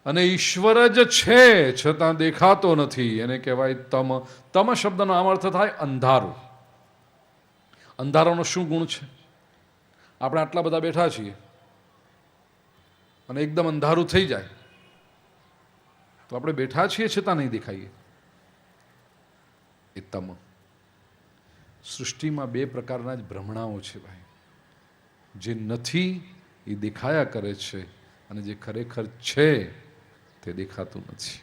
અને ઈશ્વર જ છે છતાં દેખાતો નથી, એને કહેવાય તમ. તમ શબ્દનો આમ અર્થ થાય અંધારું. અંધારાનો શું ગુણ છે? આપણે આટલા બધા બેઠા છીએ અને એકદમ અંધારું થઈ જાય તો આપણે બેઠા છીએ છતાં નહીં દેખાઈએ, એ તમ. સૃષ્ટિમાં બે પ્રકારના જ ભ્રમણાઓ છે ભાઈ. જે નથી એ દેખાયા કરે છે અને જે ખરેખર છે તે દેખાતું નથી.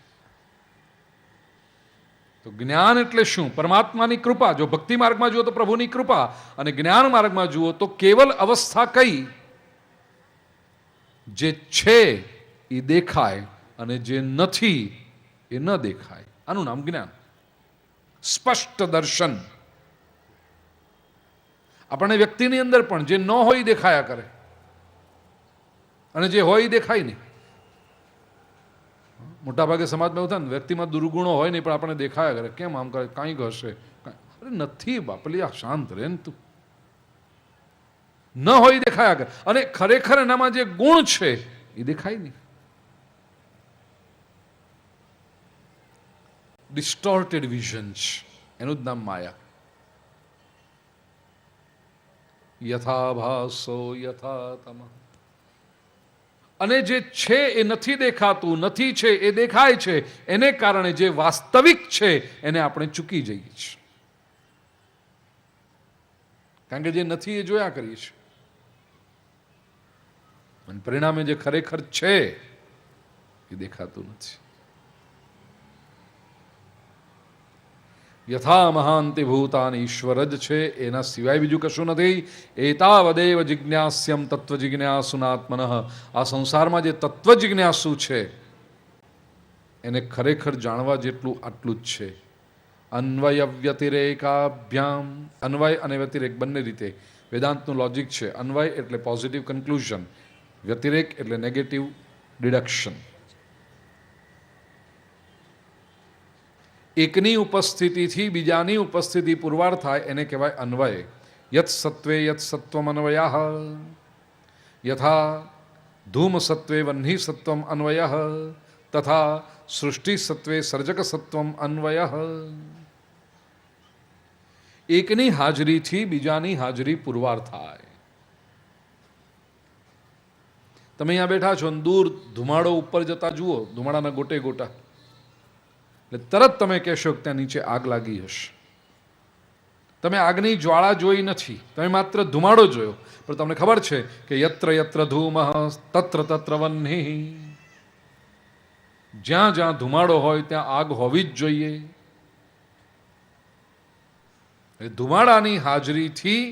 તો જ્ઞાન એટલે શું? પરમાત્માની કૃપા. જો ભક્તિ માર્ગમાં જુઓ તો પ્રભુની કૃપા, અને જ્ઞાન માર્ગમાં જુઓ તો કેવલ અવસ્થા કઈ? જે છે એ દેખાય અને જે નથી એ ન દેખાય. આનું નામ જ્ઞાન. સ્પષ્ટ દર્શન. આપણને વ્યક્તિની અંદર પણ જે ન હોય દેખાયા કરે અને જે હોય દેખાય નહીં. મોટાભાગે સમાજમાં એવું થાય ને, વ્યક્તિમાં દુર્ગુણો હોય નહીં પણ આપણને દેખાયા કરે. કેમ આમ કરે? કાંઈક હશે. અરે નથી બાપલી, આ શાંત રહે ને તું. ન હોય દેખાયા કરે અને ખરેખર એનામાં જે ગુણ છે એ દેખાય નહીં. ડિસ્ટોર્ટેડ વિઝન્સ, એનું જ નામ માયા. યથાભાસો યથા તમ. અને જે છે એ નથી દેખાતું, નથી છે એ દેખાય છે. એને કારણે જે વાસ્તવિક છે એને આપણે ચૂકી જઈએ છીએ, કારણ કે જે નથી એ જોયા કરીએ છીએ. અને પરિણામે જે ખરેખર છે એ દેખાતું નથી. યથા મહાંતિ ભૂતાની, ઈશ્વર જ છે, એના સિવાય બીજું કશું નથી. એતાવદેવ જિજ્ઞાસ્યમ તત્વ જિજ્ઞાસુનાત્મન. આ સંસારમાં જે તત્વ જિજ્ઞાસુ છે એને ખરેખર જાણવા જેટલું આટલું જ છે. અન્વય વ્યતિરેકાભ્યામ. અન્વય અને વ્યતિરેક બંને રીતે વેદાંતનું લોજિક છે. અન્વય એટલે પોઝિટિવ કન્ક્લુઝન, વ્યતિરેક એટલે નેગેટિવ ડિડક્શન. એકની ઉપસ્થિતિથી બીજાની ઉપસ્થિતિ પુરવાર થાય એને કહેવાય અન્વય. યત સત્વે યત સત્વમ અન્વયઃ, યથા ધૂમ સત્વે વહ્નિ સત્વમ અન્વયઃ, તથા સૃષ્ટિ સત્વે સર્જક સત્વમ અન્વયઃ. એકની હાજરીથી બીજાની હાજરી પુરવાર થાય. તમે અહીંયા બેઠા છો, દૂર ધુમાડો ઉપર જતા જુઓ, ધુમાડાના ગોટે ગોટા, એટલે તરત તમે કહેશો કે ત્યાં નીચે આગ લાગી હશે. તમે આગની જ્વાળા જોઈ નથી, તમે માત્ર ધુમાડો જોયો, પણ તમને ખબર છે કે યત્ર યત્ર ધૂમઃ તત્ર તત્ર વહ્નિ. જ્યાં જ્યાં ધુમાડો હોય ત્યાં આગ હોવી જ જોઈએ. ધુમાડાની હાજરીથી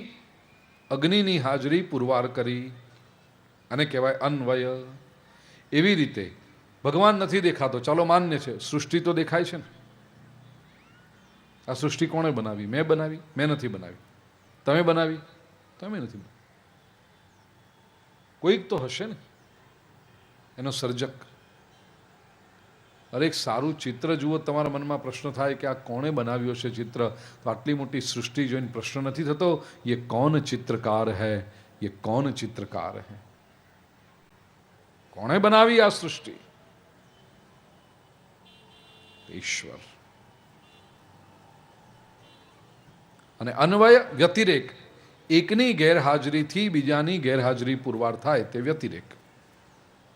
અગ્નિની હાજરી પુરવાર કરી અને કહેવાય અન્વય. એવી રીતે ભગવાન નથી દેખાતો, ચાલો માન્ય છે, સૃષ્ટિ તો દેખાય છે ને. આ સૃષ્ટિ કોણે બનાવી? મેં બનાવી? મેં નથી બનાવી. તમે બનાવી? તમે નથી બનાવી. કોઈક તો હશે ને એનો સર્જક. અરે એક સારું ચિત્ર જુઓ, તમારા મનમાં પ્રશ્ન થાય કે આ કોણે બનાવ્યું હશે ચિત્ર? તો આટલી મોટી સૃષ્ટિ જોઈને પ્રશ્ન નથી થતો, ये कौन चित्रकार है, ये कौन चित्रकार है? કોણે બનાવી આ સૃષ્ટિ? ઈશ્વર. અને અન્વય વ્યતિરેક, એકની ગેરહાજરીથી બીજાની ગેરહાજરી પુરવાર થાય તે વ્યતિરેક.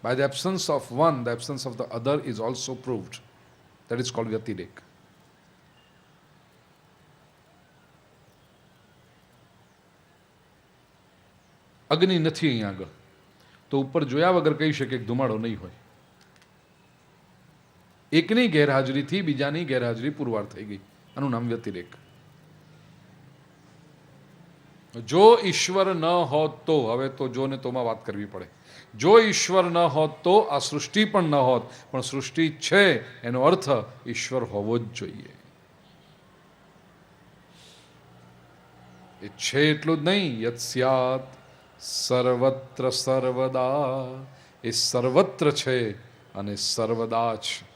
By the absence of one, the absence of the other is also proved. That is called વ્યતિરેક. અગ્નિ નથી અહીંયા આગળ તો ઉપર જોયા વગર કહી શકે કે ધુમાડો નહીં હોય. એકની ગેરહાજરીથી બીજાની ગેરહાજરી પુરવાર થઈ ગઈ, આનું નામ વ્યતિરેક. જો ઈશ્વર ન હોત તો, હવે તો જો ને તોમાં વાત કરવી પડે, જો ઈશ્વર ન હોત તો આ સૃષ્ટિ પણ ન હોત, પણ સૃષ્ટિ છે એનો અર્થ ઈશ્વર હોવો જ જોઈએ. એ છે એટલું જ નહીં, યત સ્યાત સર્વત્ર સર્વદા. એ સર્વત્ર છે અને સર્વદા છે.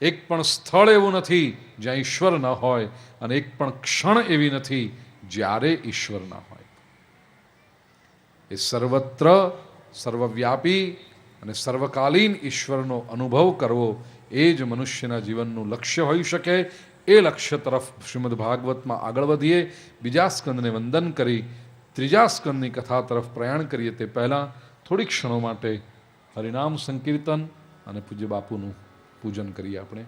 એક પણ સ્થળ એવું નથી જ્યાં ઈશ્વર ન હોય, અને એક પણ ક્ષણ એવી નથી જ્યારે ઈશ્વર ન હોય. એ સર્વત્ર સર્વવ્યાપી અને સર્વકાલીન ઈશ્વરનો અનુભવ કરવો એ જ મનુષ્યના જીવનનું લક્ષ્ય હોઈ શકે. એ લક્ષ્ય તરફ શ્રીમદ ભાગવતમાં આગળ વધીએ. બીજા સ્કંદને વંદન કરી ત્રીજા સ્કંદની કથા તરફ પ્રયાણ કરીએ તે પહેલાં થોડીક ક્ષણો માટે હરિનામ સંકીર્તન અને પૂજ્ય બાપુનું પૂજન કરીએ. આપણે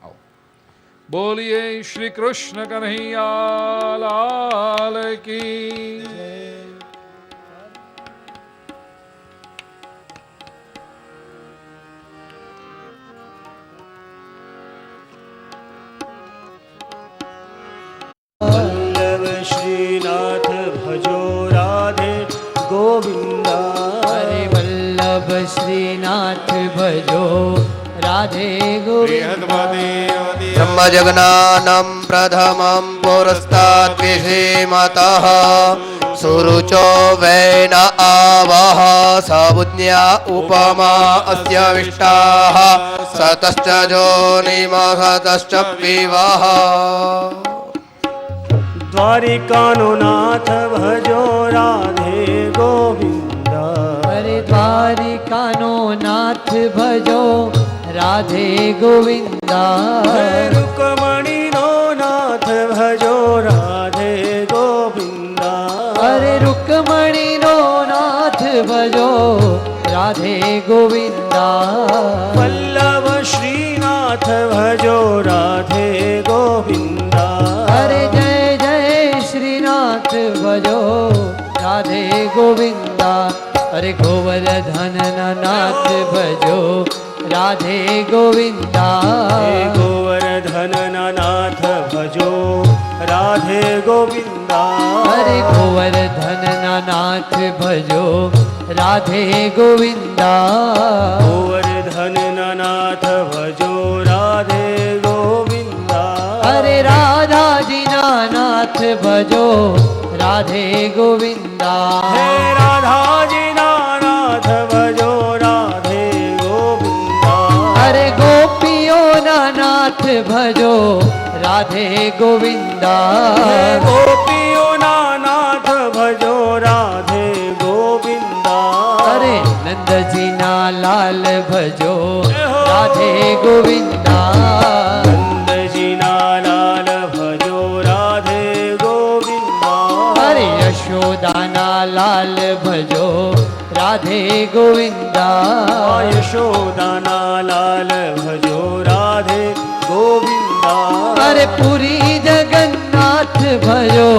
આવો. બોલીએ શ્રી કૃષ્ણ કન્હૈયા લાલ કી. श्रीनाथ भजो राधे गोविंदा. हरे वल्लभ श्रीनाथ भजो राधे गोविंदा. ब्रह्मजगनानं प्रथमं पुरस्तात् विषीमतः सुरुचो वैन आवः सबुज्ञा उपमा अस्य विष्टाः सतश्च जोनिमहतश्च विवः. द्वारिकानो नाथ भजो राधे गोविंदा. हरे द्वारिकानो नाथ भजो राधे गोविंदा. रुक्मणी नो नाथ भजो राधे गोविंदा. हरे रुक्मणी नो नाथ भजो राधे गोविंदा. वल्लभ श्रीनाथ भजो राधे गोविंदा. हरे जय जय श्रीनाथ भजो राधे गोविंदा. हरे गोवर्धन नाथ भजो राधे गोविंदा. गोवर्धन नाथ भजो राधे गोविंदा. हरे गोवर्धन नाथ भजो राधे गोविंदा. गोवर्धन नाथ भजो राधे गोविंदा. हरे राधा जी नाथ भजो राधे गोविंदा. हे राधा जी नाथ भजो राधे गोविंदा. हरे गोपियों नाथ भजो राधे गोविंदा. हे गोपियों नाथ भजो राधे गोविंदा. हरे नंद जी लाल भजो राधे गोविंदा. नंद जी लाल भजो राधे गोविंदा. हरे यशोदा लाल भजो राधे गोविंदा. यशोदा लाल भजो राधे गोविंदा. हरे पुरी जगन्नाथ भजो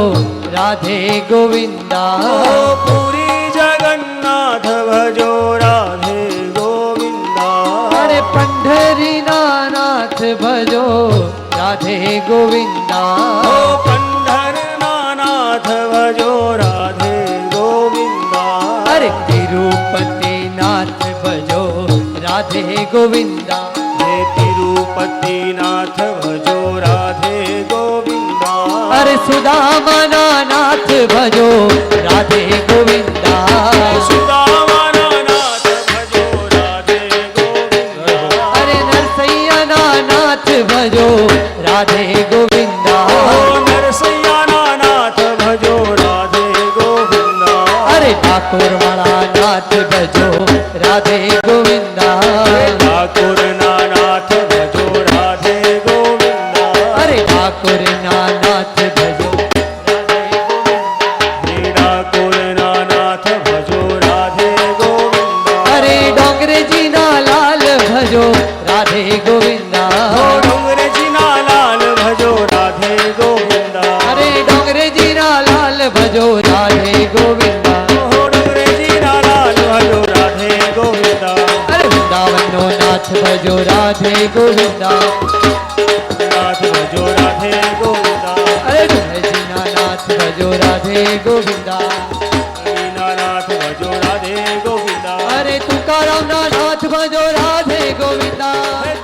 राधे गोविंदा. पुरी जगन्नाथ भजो राधे गोविंदा. हरे पंढरी नाथ भजो राधे गोविंदा. पंढरनाथ भजो राधे गोविंदा. हरे तिरुपति नाथ भजो राधे गोविंदा. हे तिरुपति नाथ भजो राधे गोविंदा. हरे सुदामा नाथ भजो राधे गोविंदा. सुदामना नाथ भजो राधे गोविंदा. हरे नरसैया नाथ भजो राधे गोविंदा. नरसैया नाथ भजो राधे गोविंदा. हरे ठाकुर नाथ भजो राधे गोविंदा. ठाकुर नाथ भजो राधे गोविंदा. हरे ठाकुर नाथ भजो ठाकुर नाथ भजो राधे गोविंदा. हरे डोंगरे जी लाल भजो राधे गोविंदा. डोंगर जी लाल भजो राधे गोविंदा. हरे डोंगरे जी लाल भजो राधे गोविंदा. डोंगर जी लाल भजो राधे गोविंदा. हरे वृंदावनो नाथ भजो राधे गोविंदा. नाथ भजो राधे गोविंदा. हरे जी नाथ भजो राधे गोविंदा. नाथ भजो राधे गोविंदा. हरे तुकाराम नाथ भजो राधे गोविंदा.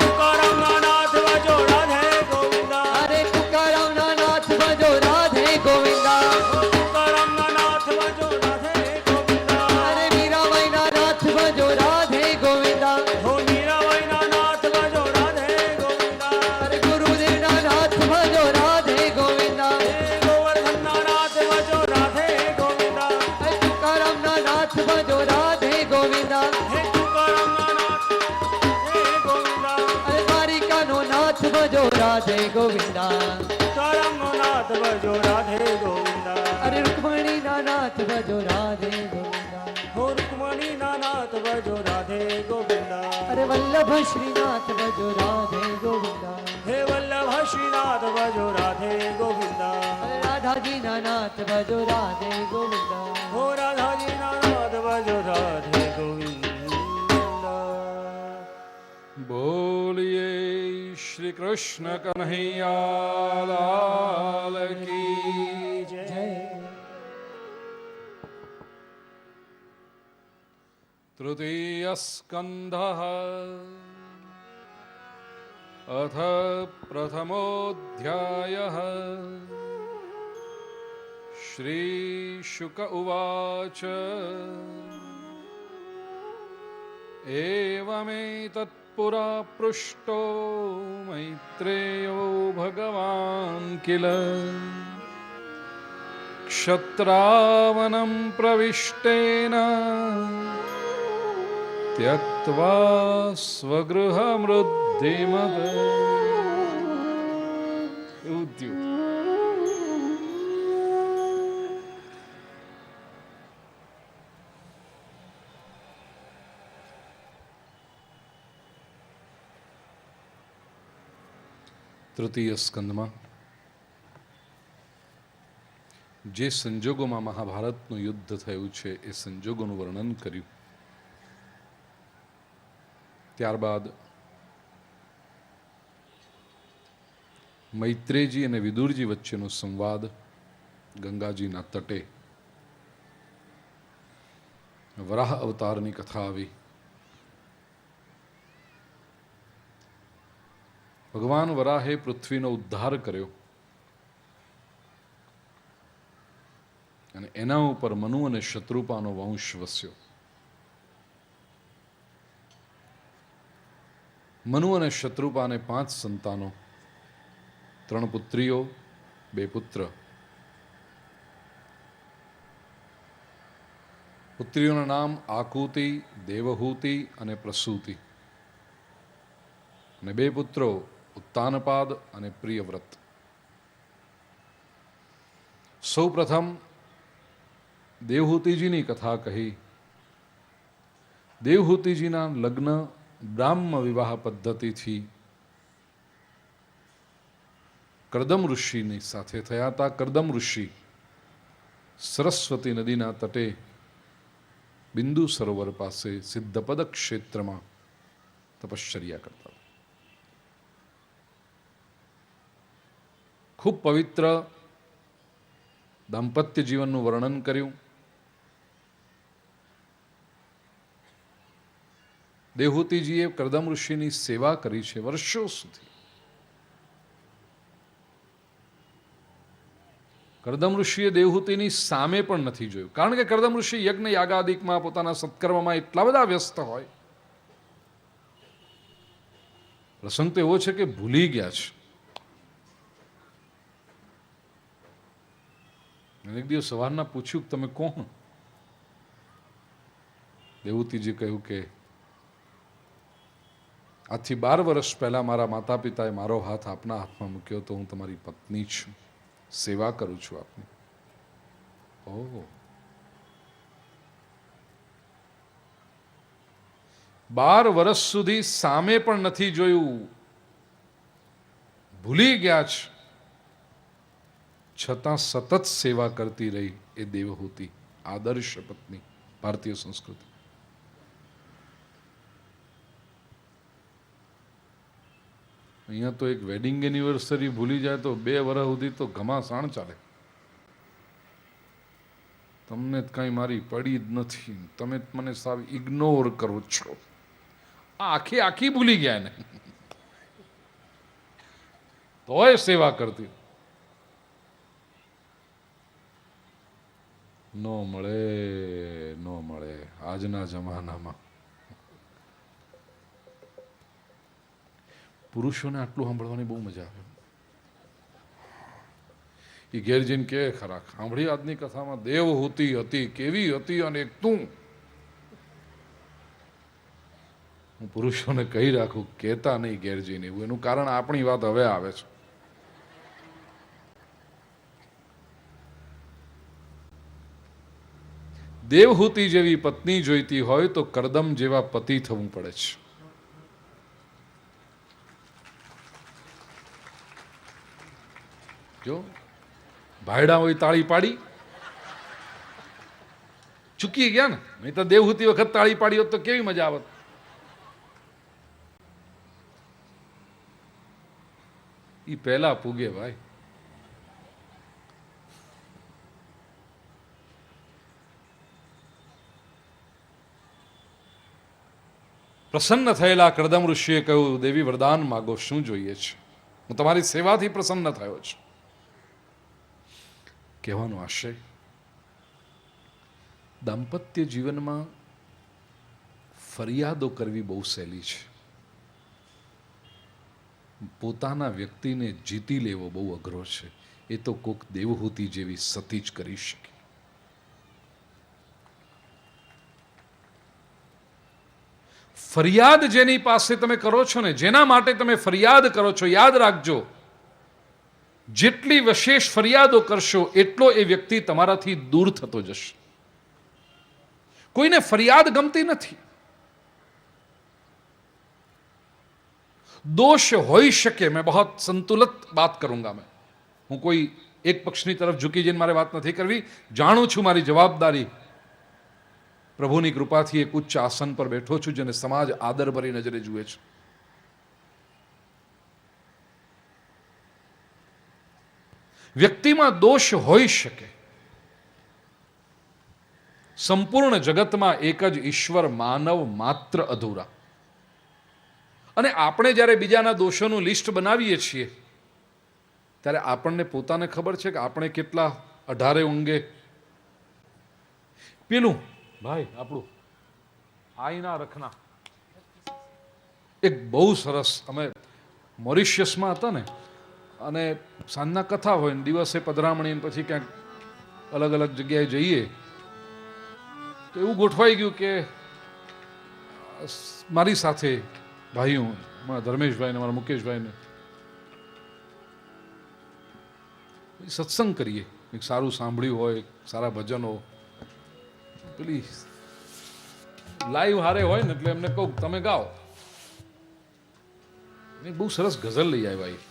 तुकाराम नाथ भजो राधे गोविंदा. हरे तुकाराम नाथ भजो राधे गोविंदा. तुकाराम नाथ भजो राधे गोविंदा. हरे मीराबाई नाथ भजो राधे गोविंदा. हो मीराबाई नाथ भजो राधे गोविंदा. हरे गुरुदेव नाथ भजो राधे गोविंदा. गोवर्धन नाथ भजो राधे गोविंदा. हरे तुकाराम नाथ भजो राधे गोविंदा. हे तुकाराम ભજો રાધે ગોવિંદા. સીતારામનો નાથ ભજો રાધે ગોવિંદા. અરે રૂકમણીના નાથ ભજો રાધે ગોવિંદા. હો રૂકમણીના નાથ ભજો રાધે ગોવિંદા. અરે વલ્લભ શ્રીનાથ ભજો રાધે ગોવિંદા. હે વલ્લભ શ્રીનાથ ભજો રાધે ગોવિંદા. અરે રાધાજીના નાથ ભજો રાધે ગોવિંદા. હો રાધાજીના નાથ ભજો રાધે ગોવિંદા. બોલીએ શ્રી કૃષ્ણ કન્હૈયા લાલ કી જય. તૃતીય સ્કંધ અથ પ્રથમોऽધ્યાય શ્રી શુક ઉવાચ એવમેતત્ પુરા પૃષ્ટો મૈત્રેયો ભગવાન કિલ ક્ષત્રાવનમ પ્રવિષ્ટેન ત્યક્ત્વા સ્વગૃહમૃદ્ધિમદ. એવું થયું. તૃતીય સ્કંદમાં જે સંજોગોમાં મહાભારતનું યુદ્ધ થયું છે એ સંજોગોનું વર્ણન કર્યું. ત્યારબાદ મૈત્રેયજી અને વિદુરજી વચ્ચેનો સંવાદ ગંગાજીના તટે વરાહ અવતારની કથા આવી. ભગવાન વરાહે પૃથ્વીનો ઉદ્ધાર કર્યો અને એના ઉપર મનુ અને શત્રુપાનો વંશ વસ્યો. મનુ અને શત્રુપાને 5 સંતાનો, 3 પુત્રીઓ, 2 પુત્ર. પુત્રીઓના નામ આકુતિ, દેવહૂતિ અને પ્રસૂતિ અને 2 પુત્રો ઉત્તાનપાદ અને પ્રિયવ્રત. સૌ પ્રથમ દેવહૂતિજીની કથા કહી. દેવહૂતિજીના લગ્ન બ્રાહ્મ વિવાહ પદ્ધતિથી કરદમ ઋષિની સાથે થયા હતા. કરદમ ઋષિ સરસ્વતી નદીના તટે બિંદુ સરોવર પાસે સિદ્ધપદ ક્ષેત્રમાં તપશ્ચર્યા કરતા. ખૂબ પવિત્ર દાંપત્ય જીવનનું વર્ણન કર્યું. દેવહૂતિજીએ કરદમ ઋષિની સેવા કરી છે વર્ષો સુધી. કરદમ ઋષિએ દેવહૂતિની સામે પણ નથી જોયું, કારણ કે કરદમ ઋષિ યજ્ઞ યાગાદિકમાં પોતાના સત્કર્મમાં એટલા બધા વ્યસ્ત હોય. પ્રસંગ તો એવો છે કે ભૂલી ગયા છે. એક દિવસ સવારના પૂછ્યું તમે કોણ? દેવહૂતિજી કહ્યું કે આજથી 12 વર્ષ પહેલા મારા માતા પિતાએ મારો હાથ આપના હાથમાં મૂક્યો તો હું તમારી પત્ની છું, સેવા કરું છું આપની. ઓહ, 12 વર્ષ સુધી સામે પણ નથી જોયું, ભૂલી ગયા છે, છતાં સતત સેવા કરતી રહી એ દેવહૂતિ, આદર્શ પત્ની ભારતીય સંસ્કૃતિ. અહીંયા તો એક વેડિંગ એનિવર્સરી ભૂલી જાય તો 2 વર્ષ સુધી તો ઘમાસાણ ચાલે. તમને કાંઈ મારી પડી જ નથી, તમે મને સાવ ઇગ્નોર કરો છો. આખી ભૂલી ગયા ને, તોય સેવા કરતી. નો મળે આજના જમાનામાં. પુરુષોને આટલું સાંભળવાની બહુ મજા આવે. એ ઘેર જઈને કે ખરા સાંભળી આજની કથામાં દેવહૂતિ હતી, કેવી હતી, અને તું હું પુરુષોને કહી રાખું, કહેતા નહીં ઘેર જઈને એવું. એનું કારણ આપણી વાત હવે આવે છે. દેવહૂતિ જેવી પત્ની જોઈતી હોય તો કરદમ જેવા પતિ થવું પડે છે. જો ભાયડા હોય તાળી પાડી ચૂકી ગયા ને, નહીં તો દેવહૂતિ વખત તાળી પાડી હોત તો કેવી મજા આવત. ઈ પહેલા પૂગે ભાઈ. પ્રસન્ન થયેલા કરદમ ઋષિએ કહ્યું, દેવી વરદાન માગો, શું જોઈએ છે? હું તમારી સેવાથી પ્રસન્ન થયો છું. કહેવાનો આશય, દાંપત્ય જીવનમાં ફરિયાદો કરવી બહુ સહેલી છે. પોતાના વ્યક્તિને જીતી લેવો બહુ અઘરો છે. એ તો કોક દેવહૂતિ જેવી સતી જ કરી શકે. ફરિયાદ જેની પાસે તમે કરો છો ને, જેના માટે તમે ફરિયાદ કરો છો, યાદ રાખજો, જેટલી વિશેષ ફરિયાદો કરશો એટલો એ વ્યક્તિ તમારાથી દૂર થતો જશે. કોઈને ફરિયાદ ગમતી નથી. दोष हो શકે, मैं बहुत संतुलित बात करूंगा. मैं હું કોઈ એક પક્ષની તરફ ઝૂકી જઈને મારે વાત નથી કરવી. જાણું છું મારી જવાબદારી. પ્રભુની કૃપાથી એક ઉચ્ચ આસન પર બેઠો છું જેને સમાજ આદરભરી નજરે જુએ છે. વ્યક્તિમાં દોષ હોઈ શકે. સંપૂર્ણ જગતમાં એક જ ઈશ્વર, માનવ માત્ર અધૂરા. અને આપણે જ્યારે બીજાના દોષોનું લિસ્ટ બનાવીએ છીએ ત્યારે આપણને પોતાને ખબર છે કે આપણે કેટલા અઢારે ઊંઘે. પેલું ભાઈ આપણું આઈના રખના એક બહુ સરસ, અમે મોરિશિયસમાં હતા ને, અને સાંજના કથા હોય ને દિવસે પધરામણી, પછી ક્યાંક અલગ અલગ જગ્યાએ જઈએ તો એવું ગોઠવાઈ ગયું કે મારી સાથે ભાઈઓ, મારા ધર્મેશભાઈ ને મારા મુકેશભાઈ ને સત્સંગ કરીએ. એક સારું સાંભળ્યું હોય, સારા ભજનો, પેલી લાઈવ હારે હોય ને, એટલે એમને કહું તમે ગાઓ. એક બહુ સરસ ગઝલ લઈ આવ્યા.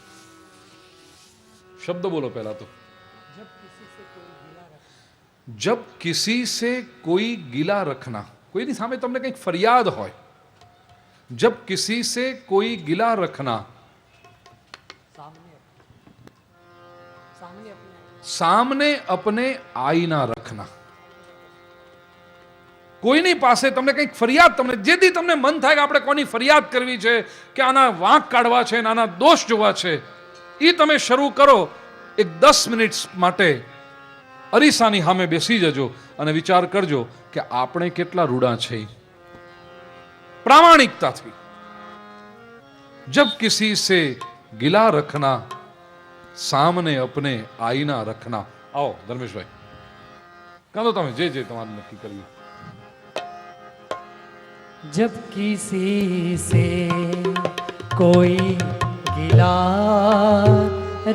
શબ્દ બોલો પહેલા તો. જબ કિસી સે કોઈ ગિલા રખના. કોઈની સામે તમને કંઈક ફરિયાદ હોય, जब किसी से कोई गिला रखना, सामने अपने आईना रखना. કોઈની પાસે તમને કંઈક ફરિયાદ, તમને જેથી તમને મન થાય કે આપણે કોની ફરિયાદ કરવી છે, કે આના વાંક કાઢવા છે, આના દોષ જોવા છે, એ તમે શરૂ કરો. એક 10 મિનિટ માટે અરીસાની સામે બેસી જજો અને વિચાર કરજો કે આપણે કેટલા રૂડા છે. प्रामाणिकता थी. जब किसी से गिला रखना, सामने अपने आईना रखना. आओ धर्मेश भाई, कहो તમે જે જે તમારું નક્કી કર્યું. जब किसी से कोई गिला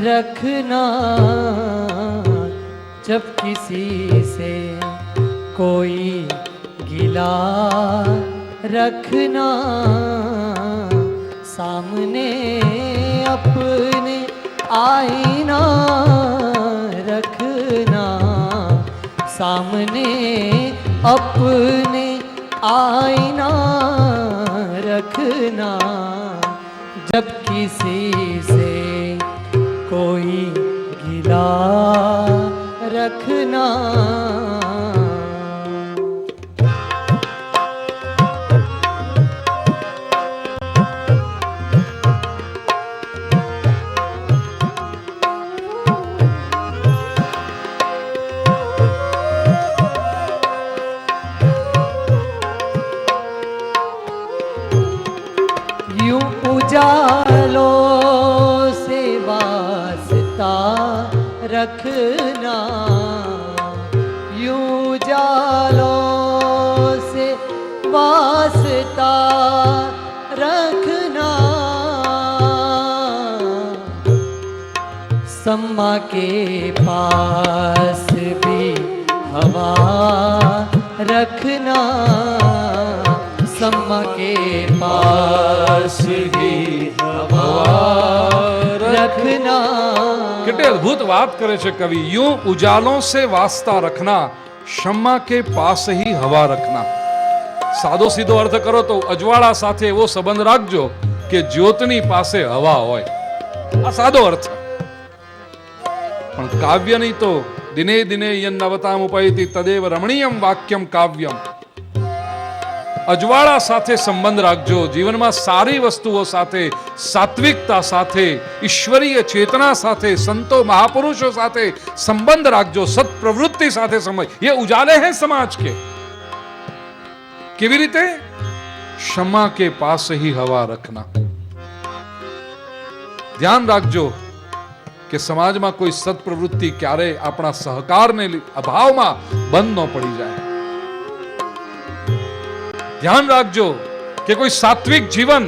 रखना, जब किसी से कोई गिला रखना, सामने अपने आईना रखना, सामने अपने आईना रखना. जब किसी से कोई गिला रखना. उजालों से वास्ता रखना, यूं उजालों से वास्ता सम्मा के पास भी हवा रखना, सम्मा के पास भी हवा रखना. કેટલી અદ્ભુત વાત કરે છે કવિ. यूं उजालों से वास्ता रखना, क्षमा के पास ही हवा रखना. સાદો સીધો અર્થ કરો તો અજવાળા સાથે એવો સંબંધ રાખજો કે જ્યોતની પાસે હવા હોય. આ સાદો અર્થ. પણ કાવ્યની તો દિને દિને યન્નવતામ ઉપૈતિ તદેવ રમણીયમ વાક્યમ કાવ્યમ. અજવાળા સાથે સંબંધ રાખજો. જીવનમાં સારી વસ્તુઓ સાથે, સાત્વિકતા સાથે, ઈશ્વરીય ચેતના સાથે, સંતો મહાપુરુષો સાથે સંબંધ રાખજો. સત્પ્રવૃત્તિ સાથે સમય ये उजाले हैं समाज के. કેવી રીતે? क्षमा के पास ही हवा रखना. ધ્યાન રાખજો કે સમાજમાં કોઈ સત્પ્રવૃત્તિ ક્યારે આપણા સહકારને અભાવમાં બંધ ન પડી જાય. ધ્યાન રાખજો કે કોઈ સાત્વિક જીવન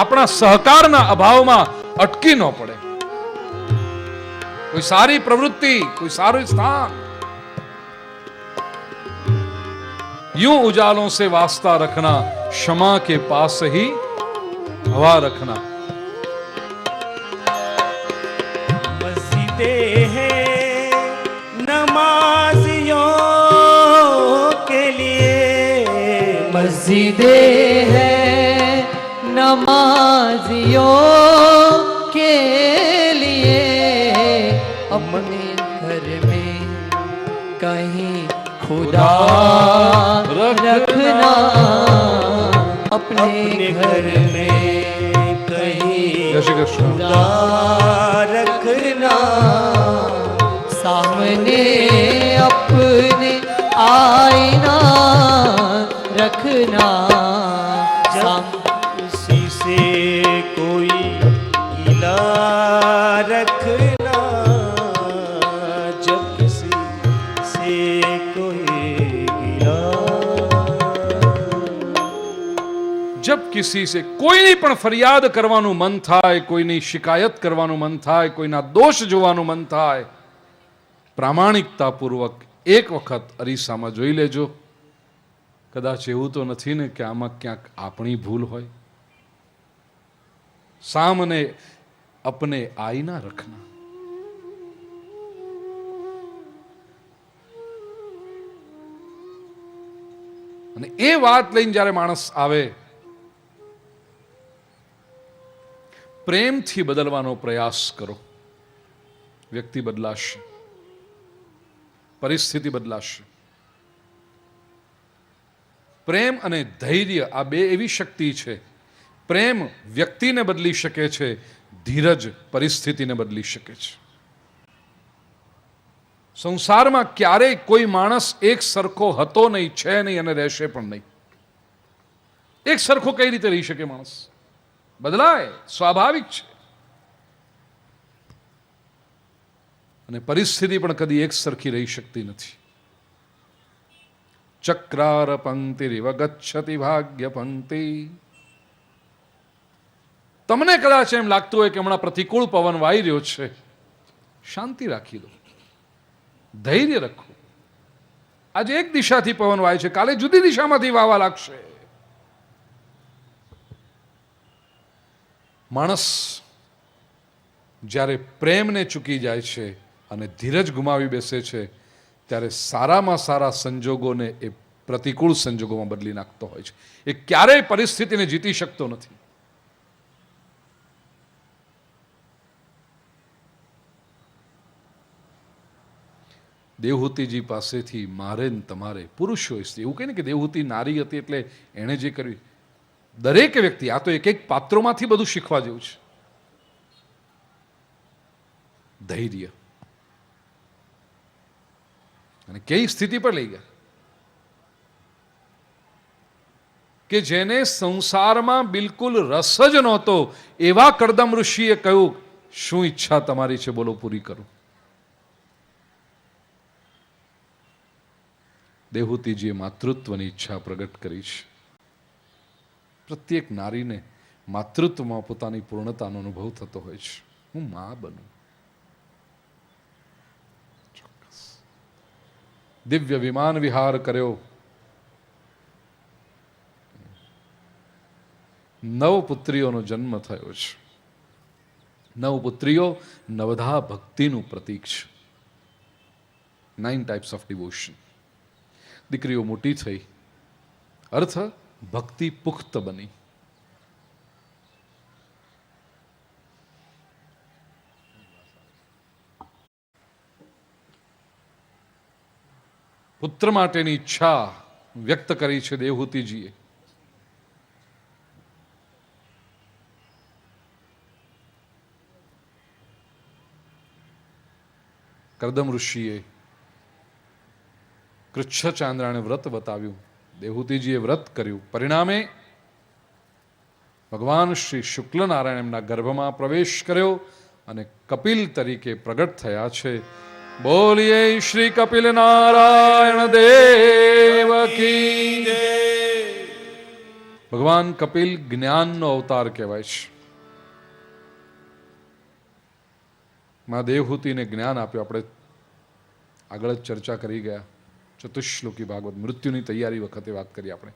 આપણા સહકારના અભાવમાં અટકી ન પડે. કોઈ સારી પ્રવૃત્તિ, કોઈ સારું સ્થાન. यूं उजालों से वास्ता रखना, क्षमा के पास ही हवा रखना. मस्जिदें हैं नमाजियों के लिए, मस्जिदें हैं नमाजियों के लिए, अपने घर में कहीं खुदा रखना, अपने घर में कहीं જય શ્રી કૃષ્ણ. खुदा रखना, सामने अपने आईना रखना. उसी से कोई गिला रखना, जब किसी से कोई જબ કિસી સે કોઈની પણ ફરિયાદ કરવાનું મન થાય, કોઈની શિકાયત કરવાનું મન થાય, કોઈના દોષ જોવાનું મન થાય, પ્રામાણિકતાપૂર્વક એક વખત અરીસામાં જોઈ લેજો. કદાચ એવું તો નથી ને કે આમાં ક્યાંક આપણી ભૂલ હોય. સામને અપને આઈના રખના. અને એ વાત લઈને જ્યારે માણસ આવે, પ્રેમથી બદલવાનો પ્રયાસ કરો. વ્યક્તિ બદલાશે, પરિસ્થિતિ બદલાશે. પ્રેમ અને ધૈર્ય આ બે એવી શક્તિ છે. પ્રેમ વ્યક્તિને બદલી શકે છે, ધીરજ પરિસ્થિતિને બદલી શકે છે. સંસારમાં ક્યારેય કોઈ માણસ એક સરખો હતો નહીં, છે નહીં અને રહેશે પણ નહીં. એક સરખો કઈ રીતે રહી શકે માણસ? બદલાય, સ્વાભાવિક છે. અને પરિસ્થિતિ પણ કદી એક સરખી રહી શકતી નથી. ચક્રાર પંક્તિરિવ ગચ્છતિ ભાગ્ય પંક્તિ. તમને કદાચ એમ લાગતું હોય કે હમણાં પ્રતિકૂળ પવન વાઈ રહ્યો છે, શાંતિ રાખી દો, ધૈર્ય રાખો. આજે એક દિશાથી પવન વાય છે, કાલે જુદી દિશામાંથી વાવા લાગશે. માણસ જ્યારે પ્રેમને ચૂકી જાય છે અને ધીરજ ગુમાવી બેસે છે, ત્યારે સારામાં સારા સંજોગોને એ પ્રતિકૂળ સંજોગોમાં બદલી નાખતો હોય છે. એ ક્યારેય પરિસ્થિતિને જીતી શકતો નથી. દેવહૂતિજી પાસેથી મારે ને તમારે, પુરુષ હોય સ્ત્રી, એવું કહે ને કે દેવહૂતિ નારી હતી એટલે એણે જે કર્યું, દરેક વ્યક્તિ, આ તો એક એક પાત્રોમાંથી બધું શીખવા જેવું છે. ધૈર્ય. અને કઈ સ્થિતિ પર લઈ ગયા કે જેને સંસારમાં બિલકુલ રસ જ નહોતો, એવા કડદમ ઋષિએ કહ્યું, શું ઈચ્છા તમારી છે, બોલો, પૂરી કરું. દેવહૂતિજીએ માતૃત્વની ઈચ્છા પ્રગટ કરી છે. પ્રત્યેક નારીને માતૃત્વમાં પોતાની પૂર્ણતાનો અનુભવ થતો હોય છે. હું મા બનું. દિવ્ય વિમાન વિહાર કર્યો, 9 પુત્રીઓનો જન્મ થયો છે. 9 પુત્રીઓ નવધા ભક્તિનું પ્રતીક છે. 9 ટાઈપ્સ ઓફ ડિવોશન. દીકરીઓ મોટી થઈ, અર્થ ભક્તિ પુખ્ત બની. પુત્ર માટેની ઈચ્છા વ્યક્ત કરી છે દેવહૂતિજીએ. કરદમ ઋષિએ કૃચ્છ ચાંદ્રાને વ્રત બતાવ્યું, દેવહૂતિજીએ વ્રત કર્યું. પરિણામે ભગવાન શ્રી શુક્લનારાયણ એમના ગર્ભમાં પ્રવેશ કર્યો અને કપિલ તરીકે પ્રગટ થયા છે. બોલીએ શ્રી કપિલ નારાયણ દેવ કી જય. ભગવાન કપિલ જ્ઞાનનો અવતાર કહેવાય છે. માં દેવહૂતિને જ્ઞાન આપ્યું. આપણે આગળ જ ચર્ચા કરી ગયા. ચતુશ્લોકી ભાગવત મૃત્યુની તૈયારી વખતે વાત કરી આપણે.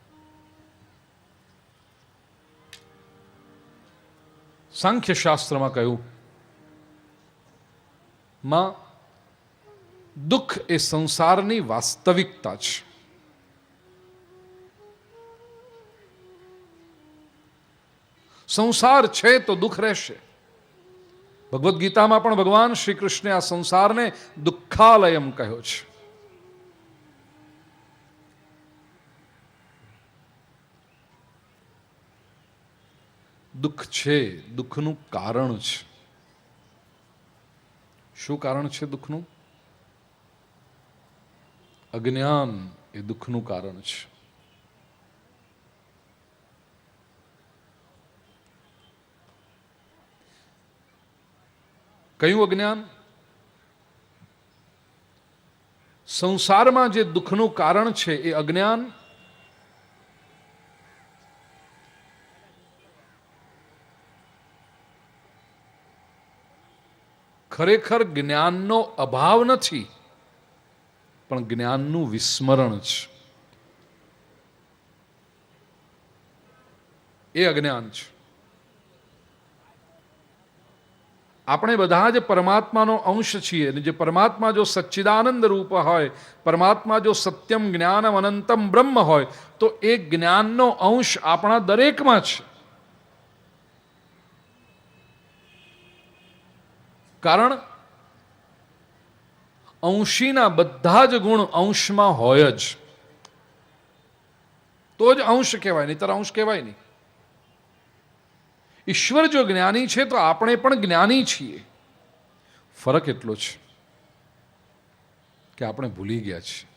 સાંખ્ય શાસ્ત્રમાં કહ્યું, માં દુઃખ એ સંસારની વાસ્તવિકતા છે. સંસાર છે તો દુઃખ રહેશે. ભગવદ્ ગીતામાં પણ ભગવાન શ્રી કૃષ્ણે આ સંસારને દુઃખાલયમ કહ્યો છે. દુઃખ છે, દુઃખનું કારણ છે. શું કારણ છે દુઃખનું? અજ્ઞાન એ દુઃખનું કારણ છે. કયું અજ્ઞાન? સંસારમાં જે દુઃખનું કારણ છે એ અજ્ઞાન. ખરેખર જ્ઞાનનો અભાવ નથી, પણ જ્ઞાનનું વિસ્મરણ છે. એ અજ્ઞાન છે. આપણે બધા જ પરમાત્માનો અંશ છીએ અને જે પરમાત્મા જો સચ્ચિદાનંદ રૂપ હોય, પરમાત્મા જો સત્યમ જ્ઞાનમ અનંતમ બ્રહ્મ હોય, તો એ જ્ઞાનનો અંશ આપણા દરેકમાં છે. કારણ અંશીના બધા જ ગુણ અંશમાં હોય જ, તો જ અંશ કહેવાય, નહીંતર અંશ કહેવાય નહીં. ઈશ્વર જો જ્ઞાની છે તો આપણે પણ જ્ઞાની છીએ. ફરક એટલો છે કે આપણે ભૂલી ગયા છીએ.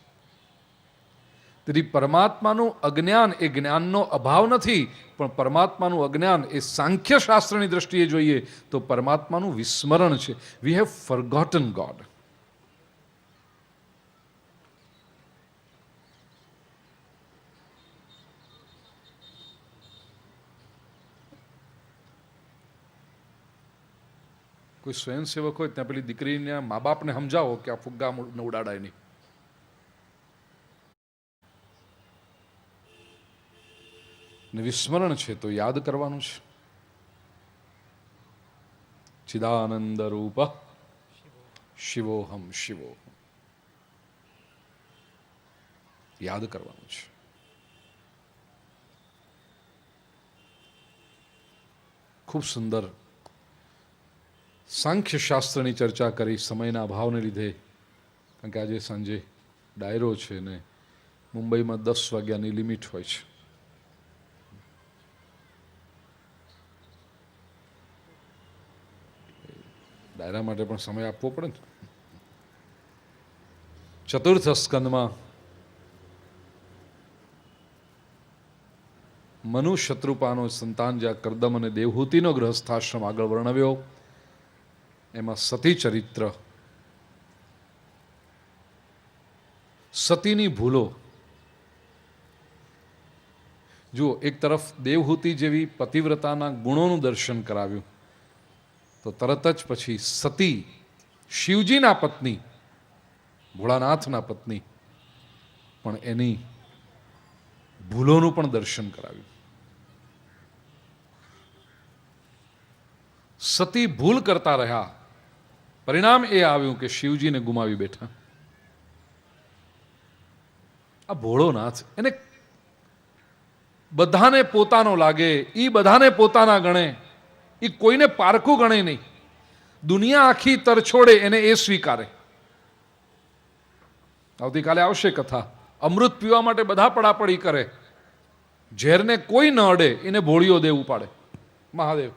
તેથી પરમાત્માનું અજ્ઞાન એ જ્ઞાનનો અભાવ નથી, પણ પરમાત્માનું અજ્ઞાન એ સાંખ્ય શાસ્ત્રની દ્રષ્ટિએ જોઈએ તો પરમાત્માનું વિસ્મરણ છે. We have forgotten God. કોઈ સ્વયંસેવક હોય ત્યાં પેલી દીકરીને મા બાપને સમજાવો કે આ ફુગ્ગા ન ઉડાડાય નહીં. ને વિસ્મરણ છે તો યાદ કરવાનું છે. ચિદાનંદ રૂપ શિવોહમ શિવોહમ, યાદ કરવાનું છે. ખૂબ સુંદર સાંખ્ય શાસ્ત્રની ચર્ચા કરી. સમયના અભાવને લીધે, કારણ કે આજે સાંજે ડાયરો છે ને મુંબઈમાં 10 વાગ્યાની લિમિટ હોય છે. ડાયરા માટે પણ સમય આપવો પડે ને. ચતુર્થ સ્કંદમાં મનુ શત્રુપાનો સંતાન જ્યાં કરદમ અને દેવહૂતિનો ગૃહસ્થાશ્રમ આગળ વર્ણવ્યો, એમાં સતી ચરિત્ર, સતીની ભૂલો. જુઓ, એક તરફ દેવહૂતિ જેવી પતિવ્રતાના ગુણોનું દર્શન કરાવ્યું, તો તરત જ પછી સતી, શિવજીના પત્ની, ભોળાનાથના પત્ની, પણ એની ભૂલોનું પણ દર્શન કરાવ્યું. સતી ભૂલ કરતા રહ્યા, પરિણામ એ આવ્યું કે શિવજીને ગુમાવી બેઠા. આ ભોળોનાથ એને બધાને પોતાનો લાગે, એ બધાને પોતાના ગણે, એ કોઈને પારકું ગણે નહીં. દુનિયા આખી તરછોડે એને એ સ્વીકારે. આવતીકાલે આવશે કથા. અમૃત પીવા માટે બધા પડાપડી કરે, ઝેરને કોઈ ન અડે એને ભોળીઓ દેવ ઉપાડે મહાદેવ.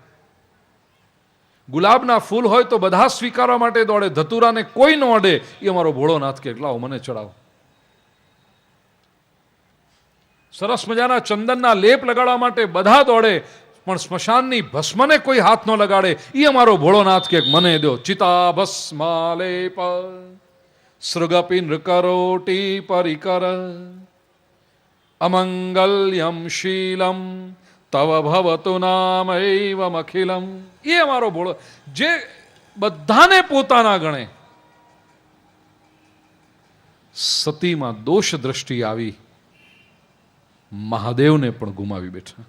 ગુલાબના ફૂલ હોય તો બધા સ્વીકારવા માટે દોડે, ધતુરાને કોઈ ન અડે એ અમારો ભોળોનાથ કે લાવો મને ચડાવો. સરસ મજાના ચંદનના લેપ લગાડવા માટે બધા દોડે, પણ સ્મશાનની ભસ્મને કોઈ હાથ ન લગાડે એ અમારો ભોળોનાથ કે મને દો. ચિતા ભસ્માલેપ સૃગપિન કરોટી પરિકર અમંગલ્યમ શીલમ તવ ભવતુ નામૈવમ અખિલમ. એ અમારો ભોળો જે બધાને પોતાના ગણે. સતીમાં દોષ દ્રષ્ટિ આવી, મહાદેવને પણ ગુમાવી બેઠા.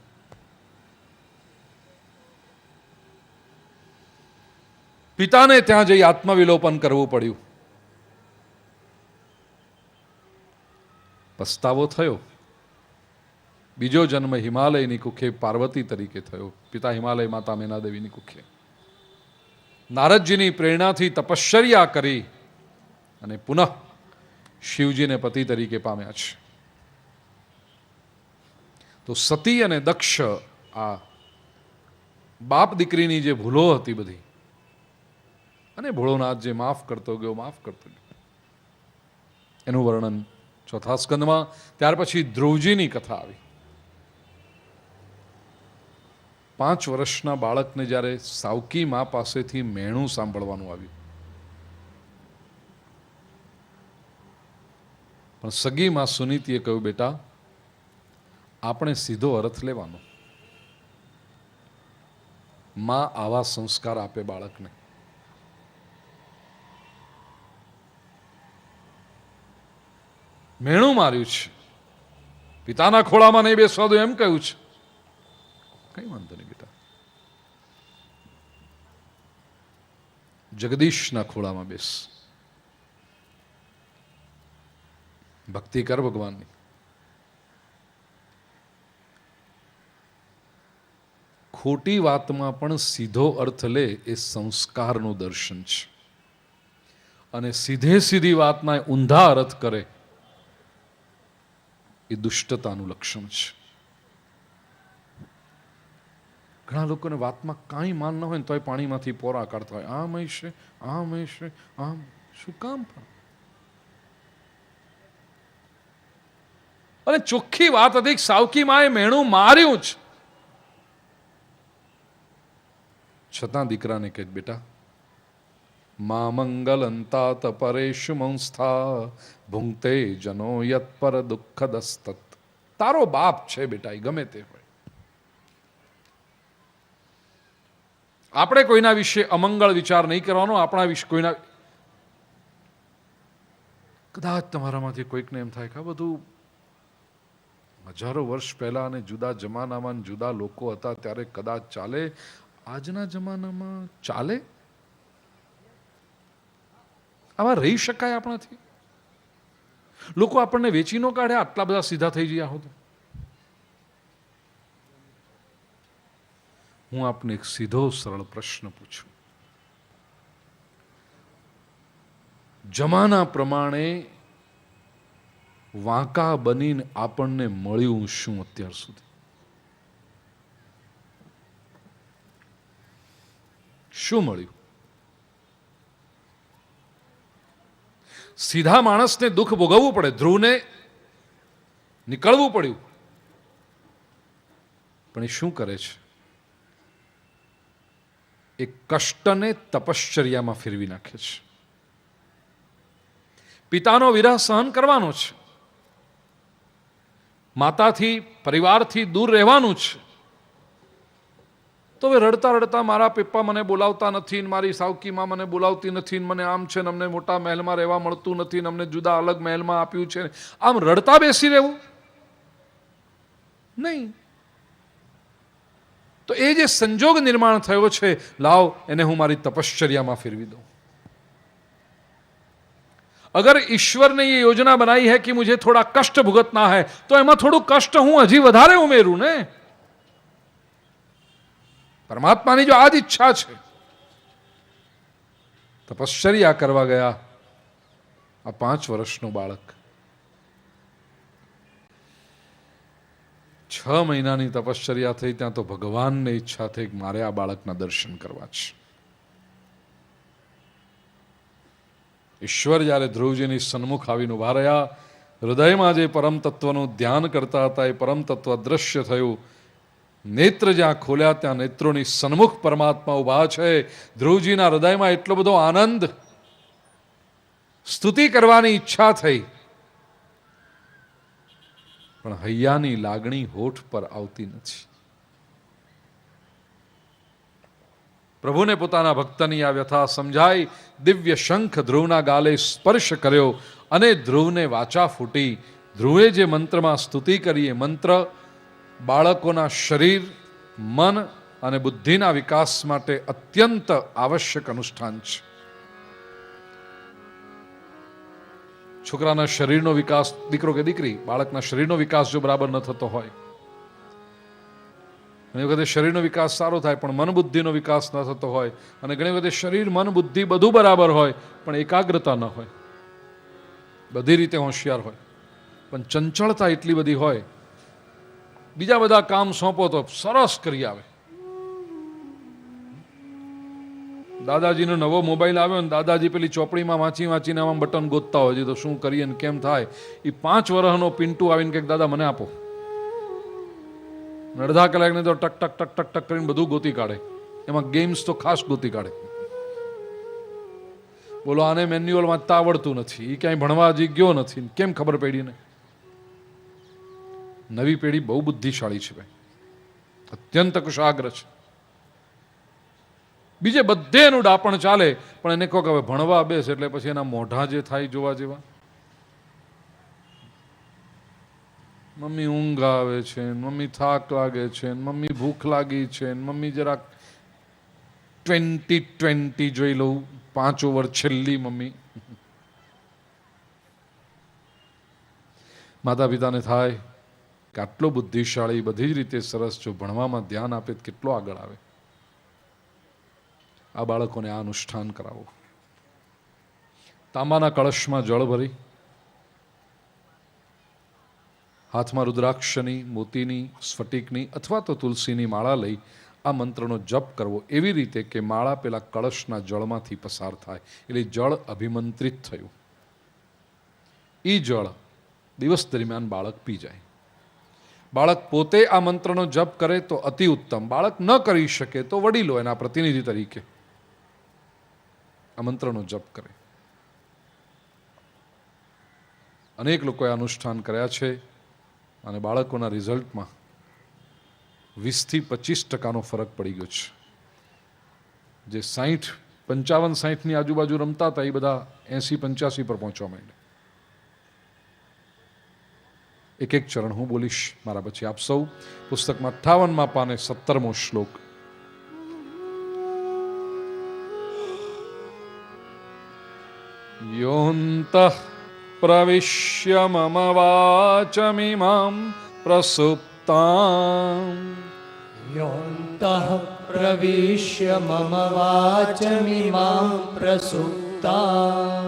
પિતાને ત્યાં જઈ આત્મવિલોપન કરવું પડ્યું. પસ્તાવો થયો. બીજો જન્મ હિમાલયની કુખે પાર્વતી તરીકે થયો. પિતા હિમાલય, માતા મેનાદેવીની કુખે. નારદજીની પ્રેરણાથી તપશ્ચર્યા કરી અને પુનઃ શિવજીને પતિ તરીકે પામ્યા છે. તો સતી અને દક્ષ, આ બાપ દીકરીની જે ભૂલો હતી બધી, અને ભોળોનાથ જે માફ કરતો ગયો, એનું વર્ણન ચોથા સ્કંદમાં. ત્યાર પછી ધ્રુવજીની કથા આવી. 5 વર્ષના બાળકને જ્યારે સાવકી મા પાસેથી મેણું સાંભળવાનું આવ્યું, પણ સગી મા સુનીતિએ કહ્યું, બેટા આપણે સીધો અર્થ લેવાનો. મા આવા સંસ્કાર આપે બાળકને. મેણું માર્યું છે, પિતાના ખોળામાં નહીં બેસવા દો એમ કહ્યું છે. કઈ વાંધો નહીં બેટા, જગદીશના ખોળામાં બેસ, ભક્તિ કર ભગવાનની. ખોટી વાતમાં પણ સીધો અર્થ લે એ સંસ્કારનું દર્શન છે, અને સીધી વાતના ઊંધા અર્થ કરે એ દુષ્ટતાનું લક્ષણ છે. ઘણા લોકોને વાતમાં કાંઈ માન ન હોય ને તોય પાણીમાંથી પોરા કાઢતા હોય, આમ હશે, આમ હશે, આમ. શું કામ? અને ચોખ્ખી વાત હતી, સાવકી માએ મેણું માર્યું છે, છતાં દીકરાને કહે, બેટા મા મંગલંતાત પરેશુ મંસ્થા ભુંક્તે જનો યત પર દુઃખ દસ્તત. તારો બાપ છે બેટા, એ ગમે તે હોય. આપણે કોઈના વિશે અમંગળ વિચાર નહીં કરવાનો. આપણા વિશે કોઈના, કદાચ તમારામાંથી કોઈકને એમ થાય કે આ બધું હજારો વર્ષ પહેલા અને જુદા જમાનામાં જુદા લોકો હતા ત્યારે કદાચ ચાલે, આજના જમાનામાં ચાલે? આમાં રહી શકાય આપણાથી? લોકો આપણને વેચી ન કાઢે, આટલા બધા સીધા થઈ ગયા હોત. હું આપને એક સીધો સરળ પ્રશ્ન પૂછું. જમાના પ્રમાણે વાંકા બનીને આપણને મળ્યું શું અત્યાર સુધી? શું મળ્યું? સીધા માણસને દુઃખ ભોગવવું પડે. ધ્રુવને નીકળવું પડ્યું, પણ એ શું કરે છે? એ કષ્ટને તપશ્ચર્યામાં ફેરવી નાખે છે. પિતાનો વિરહ સહન કરવાનો છે, માતાથી પરિવારથી દૂર રહેવાનું છે, તો તો હવે રડતા રડતા મારા પપ્પા મને બોલાવતા નથી ને મારી સાવકીમાં મને બોલાવતી નથી ને મને આમ છે ને અમને મોટા મહેલમાં રહેવા મળતું નથી ને અમને જુદા અલગ મહેલમાં આપ્યું છે, આમ રડતા બેસી રહેવું નહીં. તો એ જે સંજોગ નિર્માણ થયો છે, લાવ એને હું મારી તપશ્ચર્યામાં ફેરવી દઉં. अगर ईश्वर ने ये योजना बनाई है कि मुझे थोड़ा कष्ट भुगतना है तो एમાં થોડું કષ્ટ હું હજી વધારે ઉમેરું ને. પરમાત્માની જો આ જ ઈચ્છા છે. તપશ્ચર્યા કરવા ગયા આ 5 વર્ષનો બાળક, 6 મહિનાની તપશ્ચર્યા થઈ ત્યાં તો ભગવાનને ઈચ્છા થઈ કે મારે આ બાળકના દર્શન કરવા છે. ઈશ્વર જ્યારે ધ્રુવજીની સન્મુખ આવીને ઉભા રહ્યા, હૃદયમાં જે પરમ તત્વનું ધ્યાન કરતા હતા એ પરમ તત્વ દ્રશ્ય થયું. નેત્ર જ્યાં ખોલ્યા ત્યાં નેત્રોની સન્મુખ પરમાત્મા ઉભા છે. ધ્રુવજીના હૃદયમાં એટલો બધો આનંદ, સ્તુતિ કરવાની ઈચ્છા થઈ, પણ હૈયાની લાગણી હોઠ પર આવતી નથી. પ્રભુને પોતાના ભક્તની આ વ્યથા સમજાઈ. દિવ્ય શંખ ધ્રુવના ગાલે સ્પર્શ કર્યો અને ધ્રુવને વાચા ફૂટી. ધ્રુવે જે મંત્રમાં સ્તુતિ કરી એ મંત્ર બાળકોના શરીર, મન અને બુદ્ધિના વિકાસ માટે અત્યંત આવશ્યક અનુષ્ઠાન છે. છોકરાના શરીરનો વિકાસ, દીકરો કે દીકરી, બાળકના શરીરનો વિકાસ જો બરાબર ન થતો હોય, ઘણી વખતે શરીરનો વિકાસ સારો થાય પણ મન બુદ્ધિનો વિકાસ ન થતો હોય, અને ઘણી વખતે શરીર મન બુદ્ધિ બધું બરાબર હોય પણ એકાગ્રતા ન હોય, બધી રીતે હોશિયાર હોય પણ ચંચળતા એટલી બધી હોય, બીજા બધા કામ સોંપો તો સરસ કરી આવે. દાદાજીનો નવો મોબાઈલ આવ્યો ને દાદાજી પેલી ચોપડીમાં વાંચી વાંચીને આમાં બટન ગોતતા હોય છે તો શું કરીએ ને કેમ થાય. એ 5 વર્ષનો પિન્ટુ આવીને કે દાદા મને આપો, અડધા કલાકને તો ટક ટક ટક ટક ટક કરીને બધું ગોતી કાઢે. એમાં ગેમ્સ તો ખાસ ગોતી કાઢે. બોલો આને મેન્યુઅલ વાંચતા આવડતું નથી, એ ક્યાંય ભણવા હજી ગયો નથી, કેમ ખબર પડી ને. નવી પેઢી બહુ બુદ્ધિશાળી છે ભાઈ, અત્યંત કુશાગ્ર છે. બીજે બધે એનું ડાપણ ચાલે પણ એને કહો કે હવે ભણવા બેસ એટલે પછી એના મોઢા જે થાય જોવા જેવા. મમ્મી ઊંઘ આવે છે, મમ્મી થાક લાગે છે, મમ્મી ભૂખ લાગી છે, મમ્મી જરાક 2020 જોઈ લઉં, 5 ઓવર છેલ્લી મમ્મી. માતા પિતાને થાય કે આટલો બુદ્ધિશાળી, બધી જ રીતે સરસ, જો ભણવામાં ધ્યાન આપે તો કેટલો આગળ આવે. આ બાળકોને આ અનુષ્ઠાન કરાવો. તાંબાના કળશમાં જળ ભરી, હાથમાં રુદ્રાક્ષની, મોતીની, સ્ફટિકની અથવા તો તુલસીની માળા લઈ આ મંત્રનો જપ કરવો એવી રીતે કે માળા પેલા કળશના જળમાંથી પસાર થાય, એટલે જળ અભિમંત્રિત થયું. એ જળ દિવસ દરમિયાન બાળક પી જાય. બાળક પોતે આ મંત્રનો જપ કરે તો અતિ ઉત્તમ. બાળક ન કરી શકે તો વડીલો એના પ્રતિનિધિ તરીકે આ મંત્રનો જપ કરે. અનેક લોકોએ અનુષ્ઠાન કર્યા છે અને બાળકોના રિઝલ્ટમાં 20 થી 25% ફરક પડી ગયો છે. જે 60, 55, 60ની આજુબાજુ રમતા હતા એ બધા 80, 85 પર પહોંચવા માંડ્યા. એક એક ચરણ હું બોલીશ મારા પછી આપ સૌ. પુસ્તકમાં 58મા પાને 17મો શ્લોક. યોંતઃ પ્રવિશ્ય મમ વાચમિમાં પ્રસુપ્તાં યોऽन्तઃ પ્રવિશ્ય મમ વાચમિમાં પ્રસુપ્તાં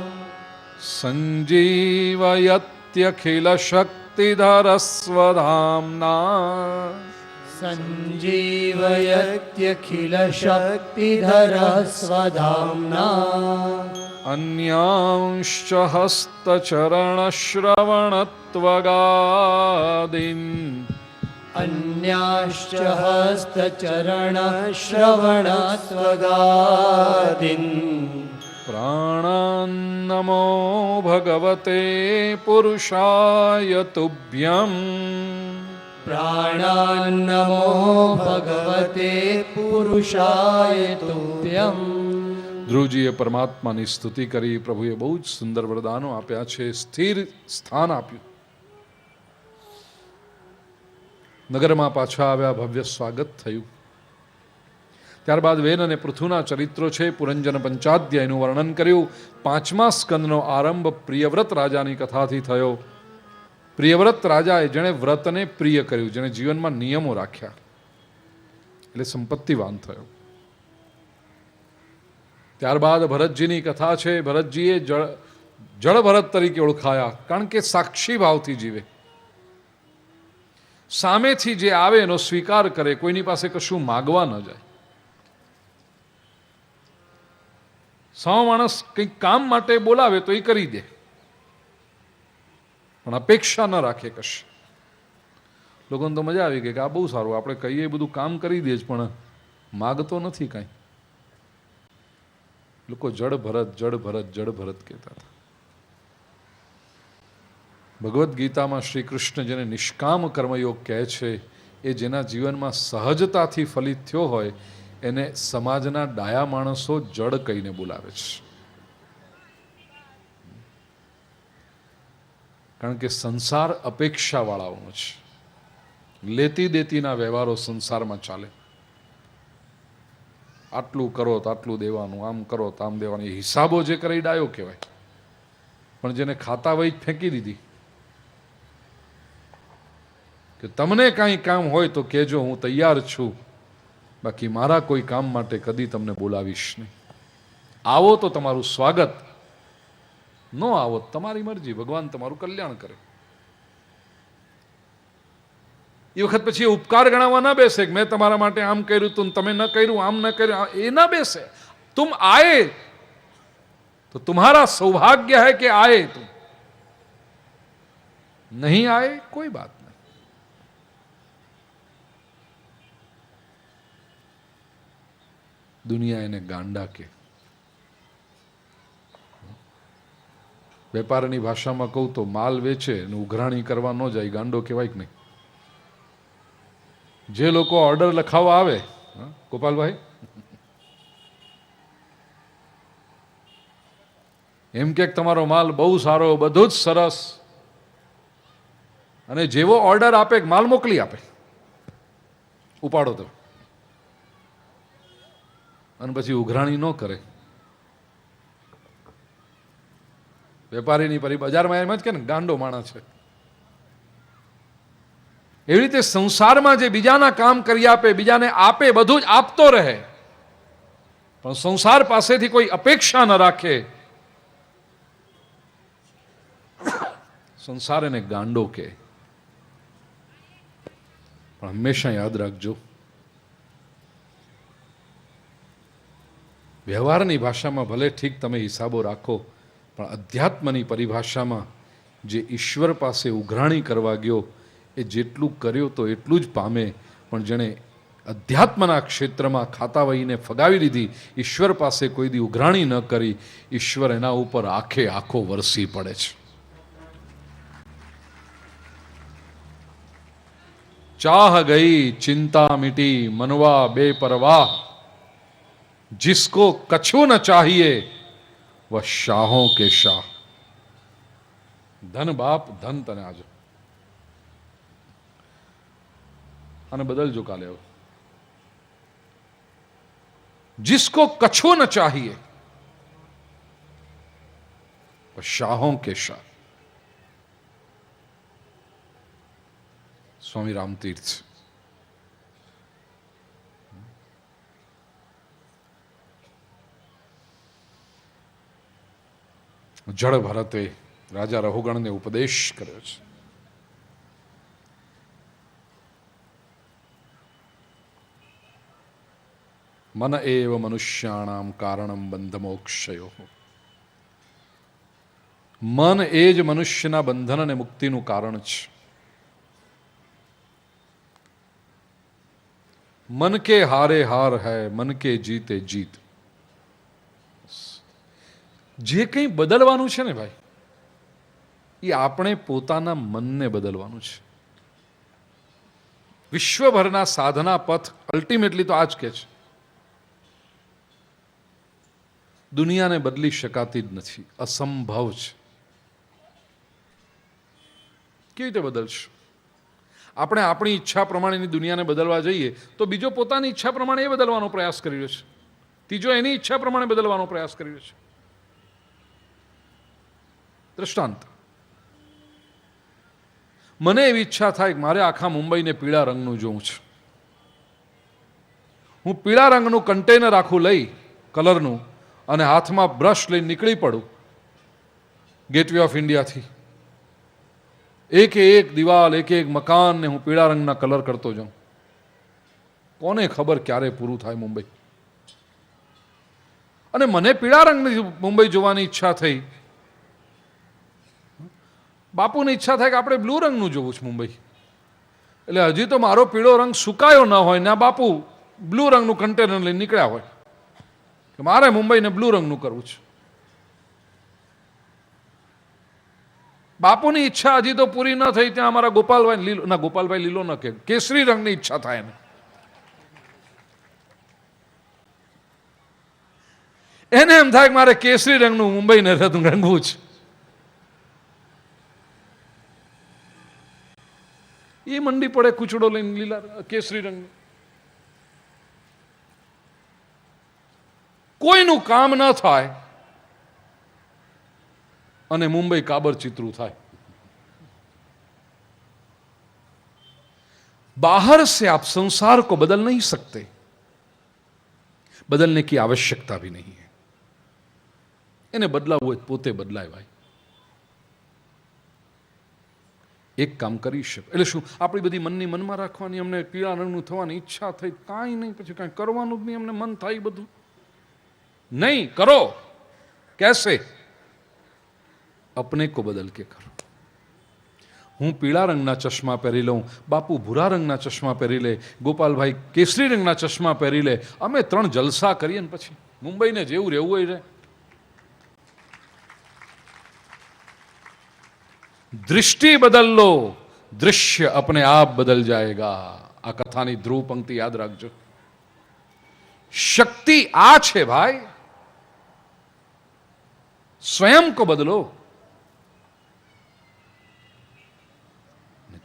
સંજીવયત્યખિલ શક્તિધરસ્વધામ્ના સંજીવયત્યખિલ શક્તિધરસ્વધામ્ના अन्यांश्च हस्तचरणश्रवणत्वगादीन् अन्याश्च हस्तचरणश्रवणत्वगादीन् प्राणान्नमो भगवते पुरुषाय तुभ्यम् प्राणान्नमो भगवते પુરુષાય તુભ્યમ. ધ્રુવજીએ પરમાત્માની સ્તુતિ કરી. પ્રભુએ બહુ જ સુંદર વરદાનો આપ્યા છે. સ્થિર સ્થાન આપ્યું. નગરમાં પાછા આવ્યા. ભવ્ય સ્વાગત થયું. ત્યારબાદ વેદ અને પૃથુના ચરિત્રો છે. પુરંજન પંચાધ્યાયનું વર્ણન કર્યું. 5મા સ્કંદનો આરંભ પ્રિયવ્રત રાજાની કથાથી થયો. પ્રિયવ્રત રાજાએ જેણે વ્રતને પ્રિય કર્યું, જેણે જીવનમાં નિયમો રાખ્યા, એટલે સંપત્તિવાન થયો. ત્યારબાદ ભરતજીની કથા છે. ભરતજીએ જળ ભરત તરીકે ઓળખાયા, કારણ કે સાક્ષી ભાવથી જીવે. સામેથી જે આવે એનો સ્વીકાર કરે, કોઈની પાસે કશું માગવા ન જાય. સાવ માણસ કંઈક કામ માટે બોલાવે તો એ કરી દે, પણ અપેક્ષા ન રાખે કશ. લોકોને તો મજા આવી ગઈ કે આ બહુ સારું, આપણે કહીએ એ બધું કામ કરી દે જ, પણ માગતો નથી કાંઈ. લોકો જડ ભરત જડ ભરત જડ ભરત કહેતા હતા. ભગવદ્ ગીતામાં શ્રી કૃષ્ણ જેને નિષ્કામ કર્મયોગ કહે છે, એ જેના જીવનમાં સહજતાથી ફલિત થયો હોય એને સમાજના ડાયા માણસો જડ કહીને બોલાવે છે. કારણ કે સંસાર અપેક્ષાવાળાઓનો છે. લેતી દેતીના વ્યવહારો સંસારમાં ચાલે. આટલું કરો તો આટલું દેવાનું, આમ કરો તો આમ દેવાનું. એ હિસાબો જે કરે એ ડાયો કહેવાય. પણ જેને ખાતા વહી ફેંકી દીધી કે તમને કાંઈ કામ હોય તો કહેજો, હું તૈયાર છું, બાકી મારા કોઈ કામ માટે કદી તમને બોલાવીશ નહીં. આવો તો તમારું સ્વાગત, ન આવો તમારી મરજી, ભગવાન તમારું કલ્યાણ કરે. એ વખત પછી એ ઉપકાર ગણાવવા ના બેસે કે મેં તમારા માટે આમ કર્યું તું, તમે ન કર્યું, આમ ન કર્યું, એ ના બેસે. તુમ આए તો तुम्हारा सौभाग्य है कि आए तुम, नहीं आए कोई बात नहीं. દુનિયા એને ગાંડા કે. વેપારની ભાષામાં કહું તો માલ વેચે અને ઉઘરાણી કરવા ન જાય, ગાંડો કહેવાય કે નહીં? જે લોકો ઓર્ડર લખાવવા આવે, ગોપાલભાઈ, એમ કે તમારો માલ બહુ સારો, બધું જ સરસ, અને જેવો ઓર્ડર આપે માલ મોકલી આપે, ઉપાડો તો, અને પછી ઉઘરાણી ન કરે. વેપારીની બજારમાં એમ જ કે ને ગાંડો માણસ છે. એવી રીતે સંસારમાં જે બીજાના કામ કરી આપે, બીજાને આપે, બધું જ આપતો રહે, પણ સંસાર પાસેથી કોઈ અપેક્ષા ન રાખે, સંસાર એને ગાંડો કે. પણ હંમેશા યાદ રાખજો, વ્યવહારની ભાષામાં ભલે ઠીક તમે હિસાબો રાખો, પણ અધ્યાત્મની પરિભાષામાં જે ઈશ્વર પાસે ઉઘરાણી કરવા ગયો એ જેટલું કર્યો તો એટલું જ પામે, પણ જેણે અધ્યાત્મના ક્ષેત્રમાં ખાતાવહીને ફગાવી લીધી, ઈશ્વર પાસે કોઈ દી ઉઘરાણી ન કરી, ઈશ્વર એના ઉપર આખે આખો વરસી પડે છે. ચાહ ગઈ ચિંતા મિટી મનવા બેપરવાહ, जिसको कछु न चाहिए वह शाहों के शाह. ધન બાપ ધન તને આજો, અને બદલજો કાલે. હવે जिसको कछु न चाहिए वह शाहों के शाह. स्वामी रामतीर्थ. જળ ભરતે રાજા રહુગણને ઉપદેશ કર્યો છે. મન એવ મનુષ્યાણામ કારણમ બંધ મોક્ષયો. મન એ જ મનુષ્યના બંધન અને મુક્તિનું કારણ છે. મન કે હારે હાર હૈ, મન કે જીતે જીત. જે કંઈ બદલવાનું છે ને ભાઈ, એ આપણે પોતાના મનને બદલવાનું છે. વિશ્વભરના સાધના પથ અલ્ટિમેટલી તો આ જ કે છે. દુનિયાને બદલી શકાતી જ નથી, અસંભવ છે. કેવી રીતે બદલશું? આપણે આપણી ઈચ્છા પ્રમાણેની દુનિયાને બદલવા જઈએ તો બીજો પોતાની ઈચ્છા પ્રમાણે એ બદલવાનો પ્રયાસ કરી રહ્યો છે, ત્રીજો એની ઈચ્છા પ્રમાણે બદલવાનો પ્રયાસ કરી રહ્યો છે. દ્રષ્ટાંત, મને એવી ઈચ્છા થાય કે મારે આખા મુંબઈને પીળા રંગનું જોવું છે. હું પીળા રંગનું કન્ટેનર આખું લઈ કલરનું અને હાથમાં બ્રશ લઈને નીકળી પડું ગેટવે ઓફ ઇન્ડિયાથી. એક એક દિવાલ, એક એક મકાનને હું પીળા રંગના કલર કરતો જાઉં. કોને ખબર ક્યારે પૂરું થાય મુંબઈ? અને મને પીળા રંગની મુંબઈ જોવાની ઈચ્છા થઈ. બાપુની ઈચ્છા થાય કે આપણે બ્લુ રંગનું જોવું છે મુંબઈ. એટલે હજી તો મારો પીળો રંગ સુકાયો ન હોય ને બાપુ બ્લુ રંગનું કન્ટેનર લઈને નીકળ્યા હોય કે મારે મુંબઈને બ્લુ રંગનું કરવું છે. બાપુની ઈચ્છા હજી તો પૂરી ન થઈ ત્યાં અમારા ગોપાલભાઈ લીલો, ના ગોપાલભાઈ લીલો ન કે કેસરી રંગની ઈચ્છા થાય એને એમ થાય કે મારે કેસરી રંગનું મુંબઈને રંગવું છે. એ મંડી પડે કૂચડો લઈને લીલા કેસરી રંગ. કોઈનું કામ ન થાય અને મુંબઈ કાબર ચિત્રું થાય. बाहर से आप संसार को बदल नहीं सकते, बदलने की आवश्यकता भी नहीं है. એને બદલાવું હોય પોતે બદલાય ભાઈ. એક કામ કરી શકે એટલે શું? આપણી બધી મનની મનમાં રાખવાની, અમને પીળા રંગનું થવાની ઈચ્છા થઈ, કાંઈ નહીં, પછી કાંઈ કરવાનું જ નહીં, અમને મન થાય બધું નહીં કરો. कैसे? अपने को बदल के करो. હું પીળા રંગના ચશ્મા પહેરી લઉં, બાપુ ભૂરા રંગના ચશ્મા પહેરી લે, ગોપાલભાઈ કેસરી રંગના ચશ્મા પહેરી લે, અમે ત્રણ જલસા કરીએ ને પછી મુંબઈને જેવું રહેવું હોય રહે. दृष्टि बदल लो, दृश्य अपने आप बदल जाएगा. આ કથાની ધ્રુવ પંક્તિ યાદ રાખજો. शक्ति आ છે भाई, स्वयं को बदलो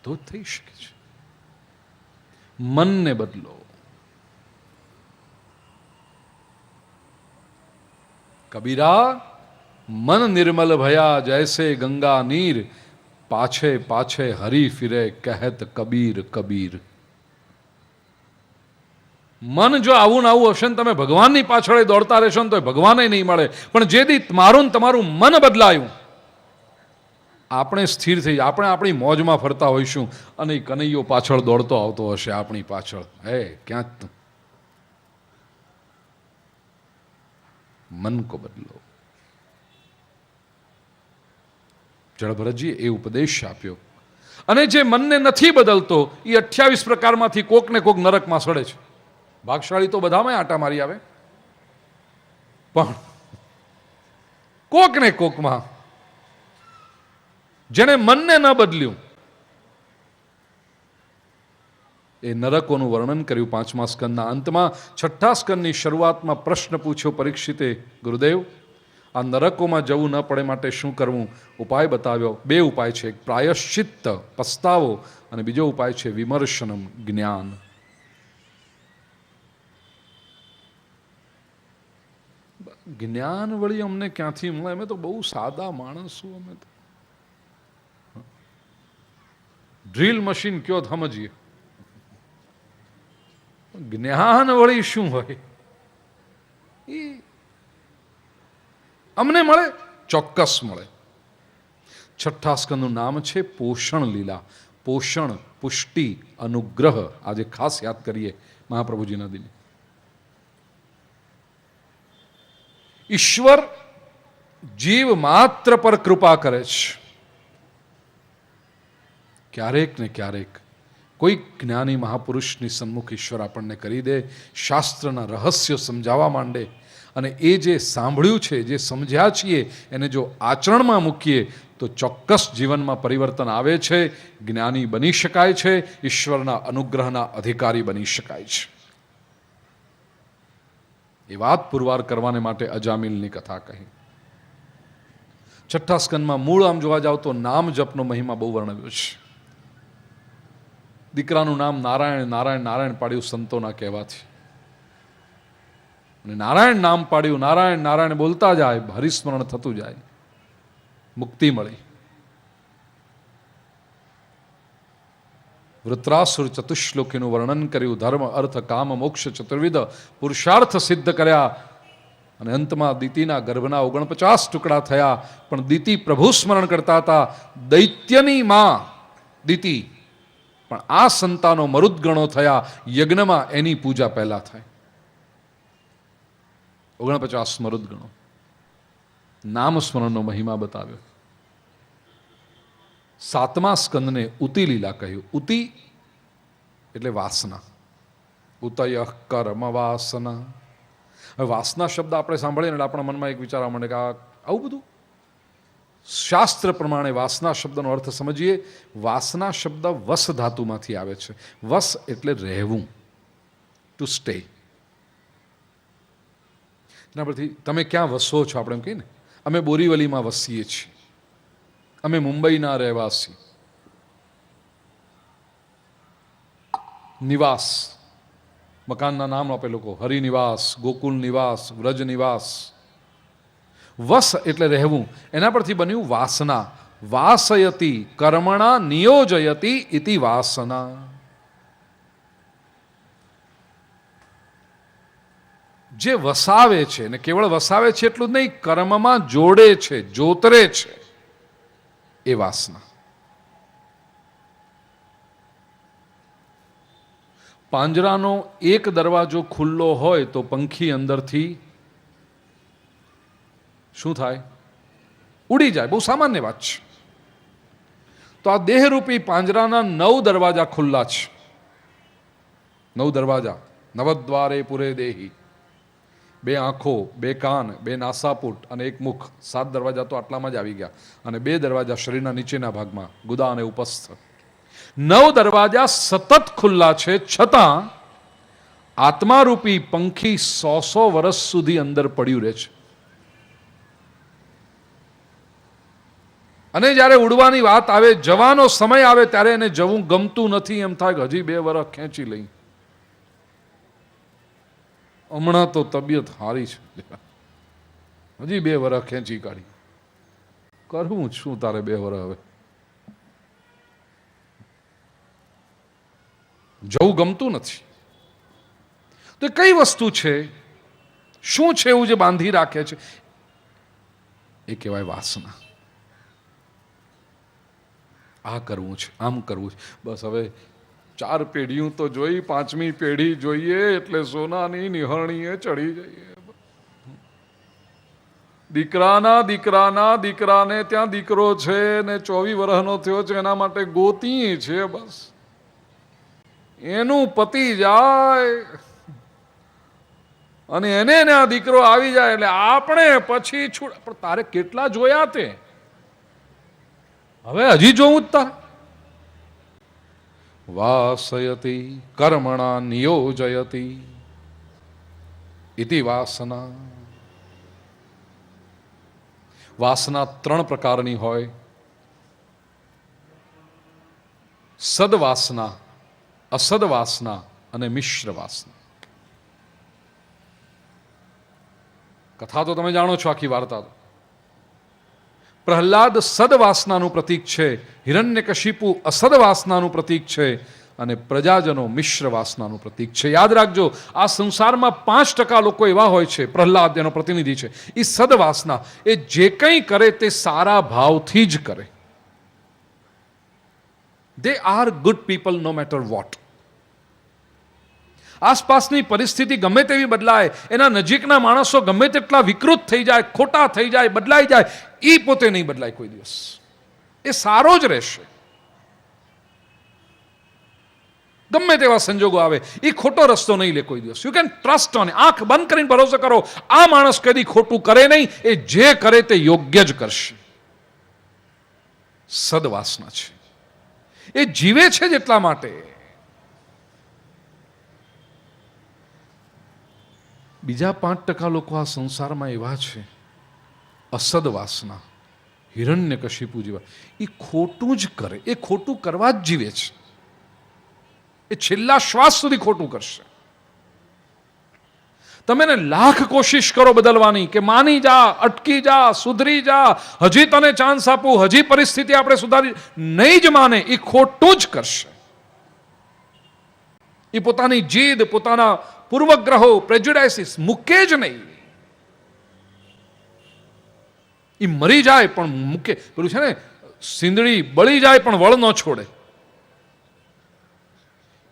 तो થઈ શકે છે. મનને બદલો. કબીરા, મન નિર્મલ ભયા જૈસે ગંગા નીર, પાછે પાછે હરી ફિરે કહેત કબીર કબીર. મન જો આવું ને આવું હશે ને તમે ભગવાનની પાછળ દોડતા રહેશો ને તો ભગવાને નહીં મળે. પણ જે દી મારું ને તમારું મન બદલાયું, આપણે સ્થિર થઈ, આપણે આપણી મોજમાં ફરતા હોઈશું અને કનૈયો પાછળ દોડતો આવતો હશે આપણી પાછળ. હે ક્યાં મન કો બદલો. જળભરતજીએ એ ઉપદેશ આપ્યો. અને જે મનને નથી બદલતો એ 28 પ્રકારમાંથી કોક ને કોક નરકમાં સડે છે. ભાગશાળી તો બધામાં આટા મારી આવે, પણ કોક ને કોકમાં જેને મનને ન બદલ્યું એ નરકોનું વર્ણન કર્યું 5મા સ્કંદના અંતમાં. 6ઠ્ઠા સ્કંદની શરૂઆતમાં પ્રશ્ન પૂછ્યો પરીક્ષિતે, ગુરુદેવ આ નરકોમાં જવું ન પડે માટે શું કરવું? ઉપાય બતાવ્યો. 2 ઉપાય છે, એક પ્રાયશ્ચિત્ત પસ્તાવો અને બીજો ઉપાય છે વિમર્શનમ જ્ઞાન. જ્ઞાન વળી અમને ક્યાંથી મળે? અમે તો બહુ સાદા માણસો. અમે તો ડ્રીલ મશીન કયો સમજીએ, જ્ઞાન વળી શું હોય? એ અમને મળે? ચોક્કસ મળે. 6ઠ્ઠા સ્કંદનું નામ છે પોષણ લીલા. પોષણ, પુષ્ટિ, અનુગ્રહ. આજે ખાસ યાદ કરીએ મહાપ્રભુજીના દિને. ઈશ્વર જીવ માત્ર પર કૃપા કરે છે. ક્યારેક ને ક્યારેક કોઈ જ્ઞાની મહાપુરુષની સન્મુખ ઈશ્વર આપણને કરી દે, શાસ્ત્રના રહસ્યો સમજાવવા માંડે, અને એ જે સાંભળ્યું છે, જે સમજ્યા છીએ એને જો આચરણમાં મૂકીએ તો ચોક્કસ જીવનમાં પરિવર્તન આવે છે. જ્ઞાની બની શકાય છે, ઈશ્વરના અનુગ્રહના અધિકારી બની શકાય છે. એ વાત પુરવાર કરવાને માટે અજામિલની કથા કહી. છઠ્ઠા સ્કંદમાં મૂળ આમ જોવા જાવ તો નામ જપનો મહિમા બહુ વર્ણવ્યો છે. દીકરાનું નામ નારાયણ નારાયણ નારાયણ પાડ્યું સંતોના કહેવાથી, અને નારાયણ નામ પાડ્યું, નારાયણ નારાયણ બોલતા જાય, હરિસ્મરણ થતું જાય, મુક્તિ મળી. વૃત્રાસુર ચતુશ્લોકીનું વર્ણન કર્યું, ધર્મ અર્થ કામ મોક્ષ ચતુર્વિધ પુરુષાર્થ સિદ્ધ કર્યા, અને અંતમાં દીતિના ગર્ભના 49 ટુકડા થયા. પણ દીતિ પ્રભુ સ્મરણ કરતા હતા. દૈત્યની માં દીતિ, પણ આ સંતાનો મરુદ્ગણો થયા. યજ્ઞમાં એની પૂજા પહેલા થાય. 49 મરુદ્ગણો. નામ સ્મરણનો મહિમા બતાવ્યો. 7મા સ્કંદને ઉતિ લીલા કહ્યું. ઉતિ એટલે વાસના. ઉતય કર્મ વાસના. હવે વાસના શબ્દ આપણે સાંભળીએ એટલે આપણા મનમાં એક વિચાર આવવા માંડે કે આવું બધું. શાસ્ત્ર પ્રમાણે વાસના શબ્દનો અર્થ સમજીએ. વાસના શબ્દ વસ ધાતુમાંથી આવે છે. વસ એટલે રહેવું, ટુ સ્ટે. એના પરથી તમે ક્યાં વસો છો આપણે એમ કહીએ ને. અમે બોરીવલીમાં વસીએ છીએ, અમે મુંબઈના રહેવાસી. નિવાસ, મકાનના નામ આપે લોકો. હરિનિવાસ, ગોકુલ નિવાસ, વ્રજ નિવાસ. વસ એટલે રહેવું. એના પરથી બન્યું વાસના. વાસયતી કર્મણા નિયોજયતી ઇતિ વાસના. જે વસાવે છે, ને કેવળ વસાવે છે એટલું જ નહીં, કર્મમાં જોડે છે, જોતરે છે, એ વાસના. પાંજરાનો એક દરવાજો ખુલ્લો હોય તો પંખી અંદરથી શું થાય? ઉડી જાય. બહુ સામાન્ય વાત છે. તો આ દેહરૂપી પાંજરાના 9 દરવાજા ખુલ્લા છે. 9 દરવાજા. નવદ્વારે પુરે દેહી. 2 આંખો, 2 કાન, 2 નાસાપુટ અને 1 મુખ. 7 દરવાજા તો આટલામાં જ આવી ગયા. અને 2 દરવાજા શરીરના નીચેના ભાગમાં, ગુદા અને ઉપસ્થ. 9 દરવાજા સતત ખુલ્લા છે, છતાં આત્મારૂપી પંખી 100 વર્ષ સુધી અંદર પડ્યું રહે છે. અને જ્યારે ઉડવાની વાત આવે, જવાનો સમય આવે, ત્યારે એને જવું ગમતું નથી. એમ થાય કે હજી 2 વર્ષ ખેંચી લઈ. હમણાં તો તબિયત સારી છે, હજી 2 વર્ષ ખેંચી કાઢી. કરવું શું તારે 2 વર્ષ? હવે જવું ગમતું નથી. તો કઈ વસ્તુ છે, શું છે એવું જે બાંધી રાખે છે? એ કહેવાય વાસના. આ કરવું છે, આમ કરવું છે. બસ હવે 4 પેઢીઓ તો જોઈ, 5મી પેઢી જોઈએ એટલે સોનાની નિહરણીએ ચડી જઈએ. દીકરાના દીકરાને ત્યાં દીકરો છે ને 24 વર્ષનો થયો છે, એના માટે ગોતી છે. બસ એનું પતિ જાય અને એને આ દીકરો આવી જાય એટલે આપણે પછી છૂટ. પણ તારે કેટલા જોયા તે? હવે હજી જોવું જ તારે. વાસયતી કર્મણા નિયોજયતી ઇતિ વાસના. વાસના 3 પ્રકારની હોય. સદવાસના, અસદવાસના અને મિશ્ર વાસના. કથા તો તમે જાણો છો, આખી વાર્તા. પ્રહલાદ સદવાસનાનું પ્રતીક છે, હિરણ્યકશિપુ અસદવાસનાનું પ્રતીક છે, અને પ્રજાજનો મિશ્ર વાસનાનું પ્રતીક છે. યાદ રાખજો, આ સંસારમાં 5% લોકો એવા હોય છે, પ્રહલાદ એનો પ્રતિનિધિ છે, એ સદવાસના. એ જે કંઈ કરે તે સારા ભાવથી જ કરે. They are good people no matter what. આસપાસની પરિસ્થિતિ ગમે તેવી બદલાય, એના નજીકના માણસો ગમે તેટલા વિકૃત થઈ જાય, ખોટા થઈ જાય, બદલાઈ જાય, એ પોતે નહીં બદલાય કોઈ દિવસ. એ સારો જ રહેશે. ગમે તેવા સંજોગો આવે, એ ખોટો રસ્તો નહીં લે કોઈ દિવસ. You can trust on. આંખ બંધ કરીને ભરોસો કરો, આ માણસ કદી ખોટું કરે નહીં. એ જે કરે તે યોગ્ય જ કરશે. સદવાસના છે. એ જીવે છે જ એટલા માટે. બીજા 5% લોકો આ સંસારમાં એવા છે, અસદ વાસના, હિરણ્યકશિપુ જેવા, એ ખોટું જ કરે, એ ખોટું કરવા જ જીવે છે, એ છેલ્લા શ્વાસ સુધી ખોટું કરશે. તમે એને લાખ કોશિશ કરો બદલવાની કે માની જા, અટકી જા, સુધરી જા, હજી તને ચાન્સ આપું, હજી પરિસ્થિતિ આપણે સુધારી, નહીં જ માને, એ ખોટું જ કરશે. એ પોતાની જીદ, પોતાના પૂર્વગ્રહો, પ્રેજ્યુડાઇસિસ મૂકે જ નહીં. એ મરી જાય પણ મૂકે. પેલું છે ને, સિંદડી બળી જાય પણ વળ ન છોડે.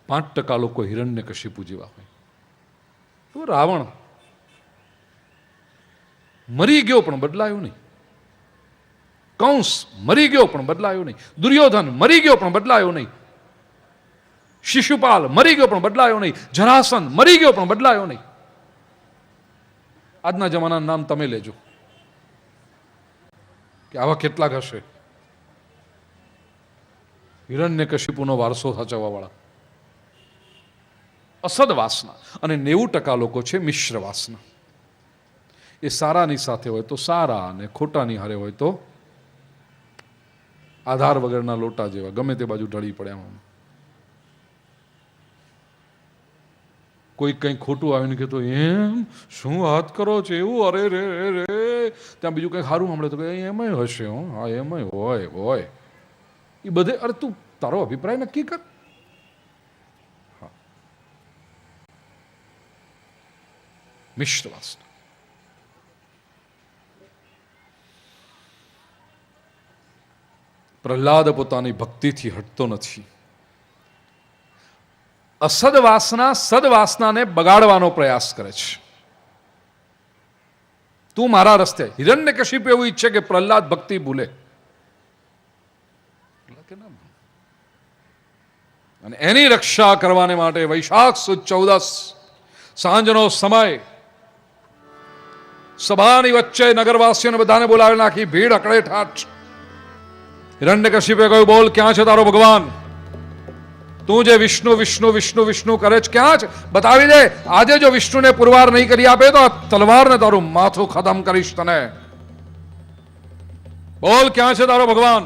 5% લોકો હિરણ્યકશિપુ જેવા હોય. તો રાવણ મરી ગયો પણ બદલાયો નહીં, કંસ મરી ગયો પણ બદલાયો નહીં, દુર્યોધન મરી ગયો પણ બદલાયો નહીં, શિશુપાલ મરી ગયો પણ બદલાયો નહીં, જરાસંધ મરી ગયો પણ બદલાયો નહીં. આજના જમાનાનું નામ તમે લેજો કે આવા કેટલાક હશે હિરણ્યકશિપુનો વારસો સાચવવા વાળા. અસદ વાસના. અને 90% લોકો છે મિશ્ર વાસના. એ સારાની સાથે હોય તો સારા, અને ખોટાની હારે હોય તો આધાર વગરના લોટા જેવા, ગમે તે બાજુ ઢળી પડ્યા. કોઈ કંઈ ખોટું આવીને કહેતો એમ શું વાત કરો છો એવું, અરે રે રે, ત્યાં બીજું કંઈ સારું સાંભળે તો કે એમાંય હશે, હા એમાંય હોય હોય. એ બધે, અરે તું તારો અભિપ્રાય નક્કી કર. મિશ્ર વાસના. પ્રહલાદ પોતાની ભક્તિથી હટતો નથી. અસદ વાસના સદવાસનાને બગાડવાનો પ્રયાસ કરે છે. તું મારા રસ્તે. હિરણ્યકશિપુ એવું ઈચ્છે કે પ્રહલાદ ભક્તિ ભૂલે, અને એની રક્ષા કરવાને માટે વૈશાખ સુદ 14 સાંજનો સમય, સભાની વચ્ચે નગરવાસીઓને બધાને બોલાવી નાખી, ભીડ અકળે ઠાઠ. હિરણ્યકશિપુએ કહ્યું, બોલ ક્યાં છે તારો ભગવાન? તું જે વિષ્ણુ વિષ્ણુ વિષ્ણુ વિષ્ણુ કરે છે, ક્યાં છે? બતાવી દે. આજે જો વિષ્ણુને પુરવાર નહીં કરી આપે તો આ તલવારને તારું માથું ખતમ કરીશ તને. બોલ ક્યાં છે તારો ભગવાન?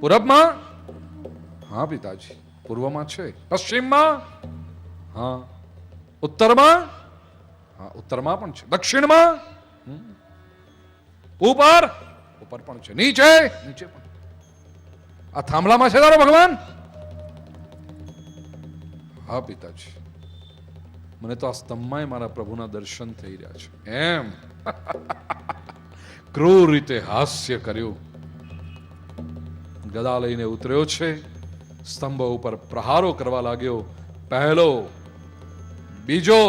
પૂરબમાં? હા પિતાજી, પૂર્વમાં છે. પશ્ચિમમાં? હા. ઉત્તરમાં? હા, ઉત્તરમાં પણ છે. દક્ષિણમાં? ઉપર? ઉપર પણ છે. નીચે? નીચે પણ. આ થાંભલામાં છે તારો ભગવાન? હા પિતાજી, મને તો આ સ્તંભમાં મારા પ્રભુના દર્શન થઈ રહ્યા છે. એમ ક્રૂર રીતે હાસ્ય કર્યું. ગદા લઈને ઉતર્યો છે, સ્તંભ ઉપર પ્રહારો કરવા લાગ્યો. પહેલો, બીજો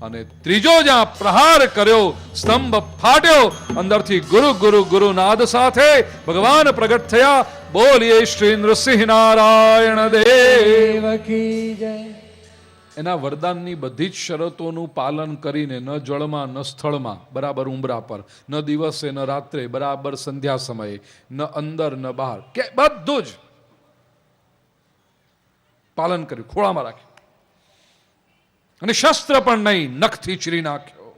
અને ત્રીજો જ્યાં પ્રહાર કર્યો, સ્તંભ ફાટ્યો. અંદરથી ગુરુ ગુરુ ગુરુ નાદ સાથે ભગવાન પ્રગટ થયા. બોલીએ શ્રી નૃસિંહ નારાયણ દેવ કી જય. એના વરદાનની બધી જ શરતોનું પાલન કરીને, ન જળમાં ન સ્થળમાં, બરાબર ઉંબરા પર, ન દિવસે ન રાત્રે, બરાબર સંધ્યા સમયે, ન અંદર ન બહાર, કે બધું જ પાલન કર્યું, ખોળામાં રાખ્યું. અને શસ્ત્ર પણ નહીં, નખથી ચીરી નાખ્યો.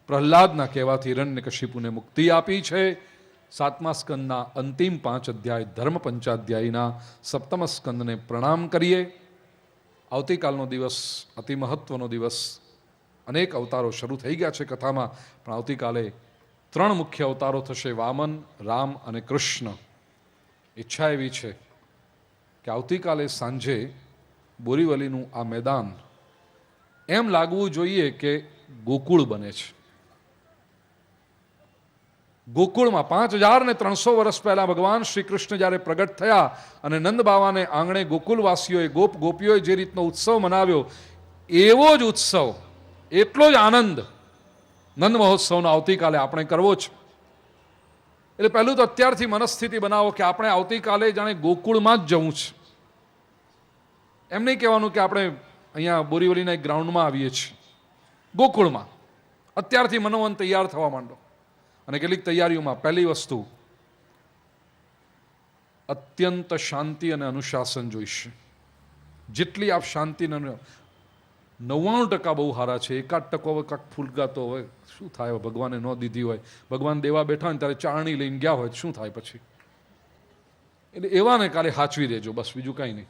પ્રહલાદના કહેવાથી હિરણ્યકશિપુને મુક્તિ આપી છે. 7મા સ્કંદના અંતિમ 5 અધ્યાય, ધર્મ પંચાધ્યાયના 7મ સ્કંદને પ્રણામ કરીએ. આવતીકાલનો દિવસ અતિ મહત્વનો દિવસ. અનેક અવતારો શરૂ થઈ ગયા છે કથામાં, પણ આવતીકાલે 3 મુખ્ય અવતારો થશે: વામન, રામ અને કૃષ્ણ. ઈચ્છા એવી છે કે આવતીકાલે સાંજે બોરીવલીનું આ મેદાન એમ લાગવું જોઈએ કે ગોકુળ બને છે. ગોકુળમાં 5300 વર્ષ પહેલા ભગવાન શ્રી કૃષ્ણ જ્યારે પ્રગટ થયા અને નંદ બાવાને આંગણે ગોકુલવાસીઓએ, ગોપ ગોપીઓએ જે રીતનો ઉત્સવ મનાવ્યો, એવો જ ઉત્સવ, એટલો જ આનંદ નંદ મહોત્સવનો આવતીકાલે આપણે કરવો છે. એટલે પહેલું તો અત્યારથી મનસ્થિતિ બનાવો કે આપણે આવતીકાલે જાણે ગોકુળમાં જ જવું છે. એમ નહીં કહેવાનું કે આપણે અહીંયા બોરીવલીના એક ગ્રાઉન્ડમાં આવીએ છીએ, ગોકુળમાં. અત્યારથી મનોમન તૈયાર થવા માંડો. અને કેટલીક તૈયારીઓમાં પહેલી વસ્તુ, અત્યંત શાંતિ અને અનુશાસન જોઈશે. જેટલી આપ શાંતિ 99% બહુ સારા છે, 1% હવે કાંક ફૂલગાતો હોય, શું થાય? હવે ભગવાને ન દીધી હોય, ભગવાન દેવા બેઠા હોય ત્યારે ચારણી લઈને ગયા હોય શું થાય પછી? એટલે એવાને કાલે હાચવી દેજો, બસ બીજું કાંઈ નહીં.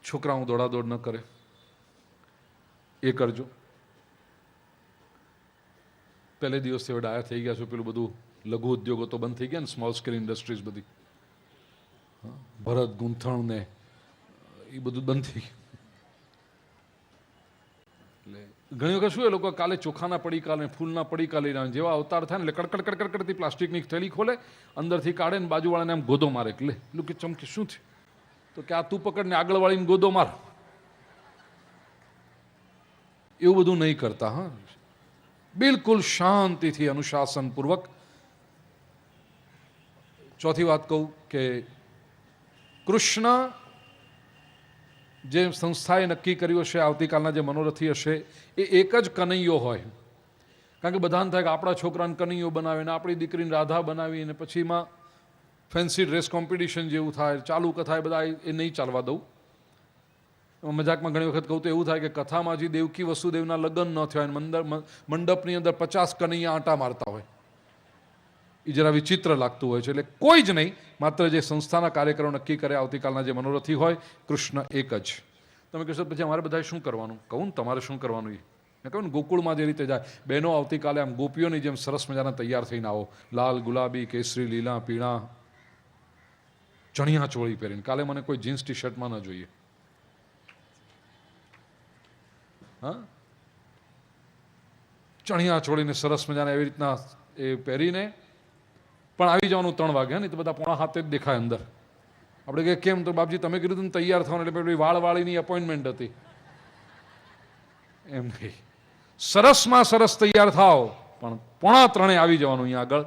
છોકરાઓ દોડાદોડ ન કરે એ કરજો. પહેલે દિવસથી હવે ડાયા થઈ ગયા છો, પેલું બધું લઘુ ઉદ્યોગો તો બંધ થઈ ગયા ને, સ્મોલ સ્કેલ ઇન્ડસ્ટ્રીઝ બધી, ભરત ગૂંથણ ને એ બધું બંધ થઈ ગયું. એટલે ઘણી વખત શું એ લોકો કાલે ચોખાના પડીકા ને ફૂલના પડીકા લઈને આવે, જેવા અવતાર થાય ને એટલે કડકડ કડકડ કરતી પ્લાસ્ટિકની થેલી ખોલે, અંદરથી કાઢે ને બાજુવાળાને આમ ગોદો મારે. એટલે એટલું કે ચમકે શું થયું? તો કે આ તું પકડને આગળ વાળીને ગોદો માર. એવું બધું નહીં કરતા. હા, બિલકુલ શાંતિથી અનુશાસનપૂર્વક. ચોથી વાત કહું કે કૃષ્ણ જે સંસ્થાએ નક્કી કર્યું હશે, આવતીકાલના જે મનોરથી હશે, એ એક જ કનૈયો હોય. કારણ કે બધાને થાય કે આપણા છોકરાને કનૈયો બનાવીને આપણી દીકરીને રાધા બનાવીને પછી એમાં ફેન્સી ડ્રેસ કોમ્પિટિશન જેવું થાય, ચાલુ કથા બધા એ નહીં ચાલવા દઉં. મજાકમાં ઘણી વખત કહું તો એવું થાય કે કથામાં હજી દેવકી વસુદેવના લગ્ન ન થયા, મંડપની અંદર 50 કનૈયા આંટા મારતા હોય. એ જરા વિચિત્ર લાગતું હોય છે. એટલે કોઈ જ નહીં, માત્ર જે સંસ્થાના કાર્યક્રમ નક્કી કરે, આવતીકાલના જે મનોરથી હોય, કૃષ્ણ એક જ. તમે કહેશો પછી અમારે બધાએ શું કરવાનું? કહું ને તમારે શું કરવાનું એ મેં કહ્યું ને, ગોકુળમાં જે રીતે જાય બહેનો, આવતીકાલે આમ ગોપીઓની જેમ સરસ મજાના તૈયાર થઈને આવો, લાલ, ગુલાબી, કેસરી, લીલા, પીળા ચણિયા ચોળી પહેરીને. કાલે મને કોઈ જીન્સ ટી શર્ટમાં ન જોઈએ. હા, ચણિયા ચોળીને સરસ મજાના એવી રીતના એ પહેરીને પણ આવી જવાનું 3 વાગે. નહીં તો બધા 6:45 જ દેખાય અંદર. આપણે કે કેમ? તો બાપજી તમે કીધું ને તૈયાર થવાનું, એટલે પેલી વાળવાળીની એપોઇન્ટમેન્ટ હતી. એમ નહીં, સરસમાં સરસ તૈયાર થાવ, પણ 2:45 આવી જવાનું અહીંયા આગળ.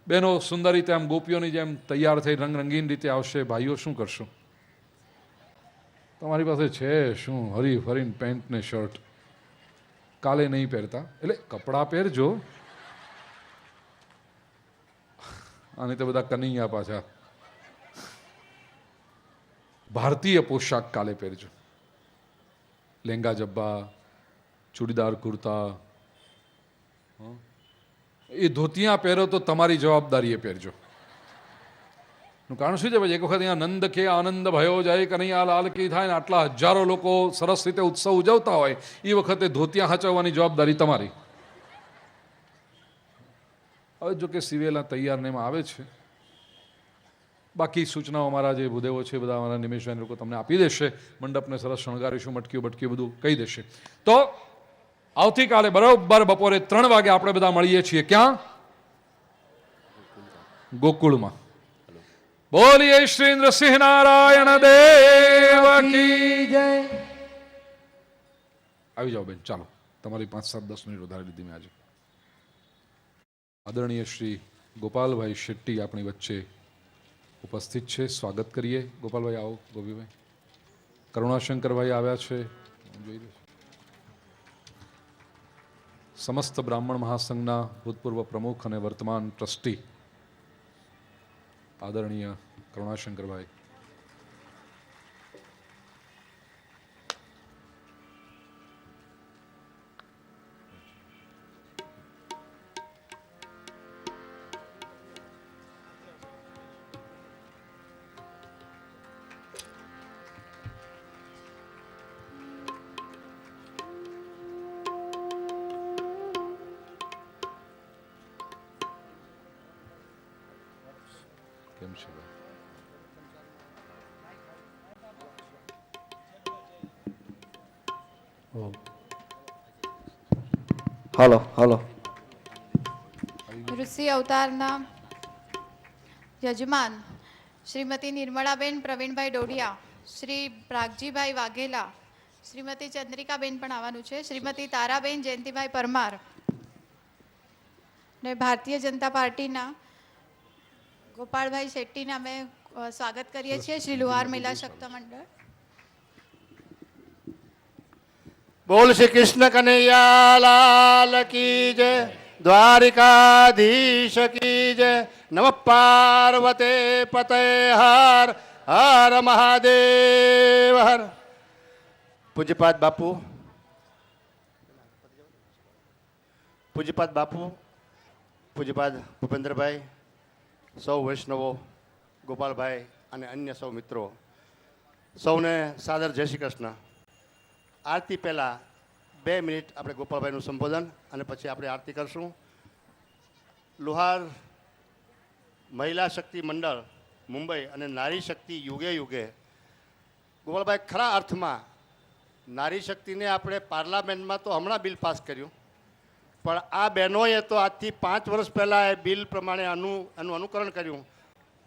બહેનો સુંદર રીતે આમ ગોપીઓની જેમ તૈયાર થઈ રંગરંગીન રીતે આવશે. ભાઈઓ શું કરશો? તમારી પાસે છે શું? હરી ફરીને પેન્ટ ને શર્ટ કાલે નહીં પહેરતા, એટલે કપડાં પહેરજો. અને તો બધા કનૈયા પાછા. ભારતીય પોશાક કાલે પહેરજો. લેંગા જબ્બા, ચૂડીદાર કુર્તા. એ ધોતિયા પહેરો તો તમારી જવાબદારી એ પહેરજો. નું કારણ શું છે? ભાઈ એક વખત અહીંયા નંદ કે આનંદ ભયો જાય કનૈયા લાલ કી થાય ને આટલા હજારો લોકો સરસ રીતે ઉત્સવ ઉજવતા હોય, એ વખતે ધોતિયા હાચવવાની જવાબદારી તમારી. હવે જો કે સિવેલા તૈયાર ને એમાં આવે છે. બાકી સૂચનાઓ અમારા જે ભૂદેવો છે બધા, અમારા નિમેશભાઈ લોકો તમને આપી દેશે. મંડપને સરસ શણગારીશું, મટકીઓ બટકીઓ બધું કહી દેશે. તો આવતીકાલે બરોબર બપોરે 3 વાગે આપણે બધા મળીએ છીએ. ક્યાં? ગોકુળમાં. બોલીએ શ્રી ઇન્દ્રસિંહ નારાયણ દેવ કી જય. આવી જાઓ બેન, ચાલો. તમારી 5-7-10 મિનિટ વધારે લીધી મેં આજે. આદરણીય શ્રી ગોપાલભાઈ શેટ્ટી આપણી વચ્ચે ઉપસ્થિત છે. સ્વાગત કરીએ. ગોપાલભાઈ આવો. ગોપીભાઈ, કરુણાશંકરભાઈ આવ્યા છે, જોઈ લો. સમસ્ત બ્રાહ્મણ મહાસંઘના ભૂતપૂર્વ પ્રમુખ અને વર્તમાન ટ્રસ્ટી આદરણીય કરુણાશંકરભાઈ. કેમ છે? હાલો હાલો. ઋષિ અવતારના યજમાન શ્રીમતી નિર્મળાબેન પ્રવીણભાઈ ડોડિયા, શ્રી પ્રાગજીભાઈ વાઘેલા, શ્રીમતી ચંદ્રિકાબેન પણ આવવાનું છે, શ્રીમતી તારાબેન જયંતિભાઈ પરમાર ને ભારતીય જનતા પાર્ટીના ગોપાલભાઈ શેટ્ટીને અમે સ્વાગત કરીએ છીએ. શ્રી લુહાર મહિલા શક્ત મંડળ. બોલ શ્રી કૃષ્ણ કનૈયા લાલ કી જય, દ્વારિકાધીશ કી જય. નમઃ પાર્વતે પતે હર હર મહાદેવ હર. પૂજ્યપાદ બાપુ, પૂજ્યપાદ બાપુ, પૂજ્યપાદ ભૂપેન્દ્રભાઈ, સૌ વૈષ્ણવો, ગોપાલભાઈ અને અન્ય સૌ મિત્રો, સૌને સાદર જય શ્રી કૃષ્ણ. આરતી પહેલાં 2 મિનિટ આપણે ગોપાલભાઈનું સંબોધન અને પછી આપણે આરતી કરશું. લુહાર મહિલા શક્તિ મંડળ મુંબઈ અને નારી શક્તિ યુગે યુગે, ગોપાલભાઈ ખરા અર્થમાં નારી શક્તિને આપણે પાર્લામેન્ટમાં તો હમણાં બિલ પાસ કર્યું, પણ આ બહેનોએ તો આજથી 5 વર્ષ પહેલાં એ બિલ પ્રમાણે એનું અનુકરણ કર્યું,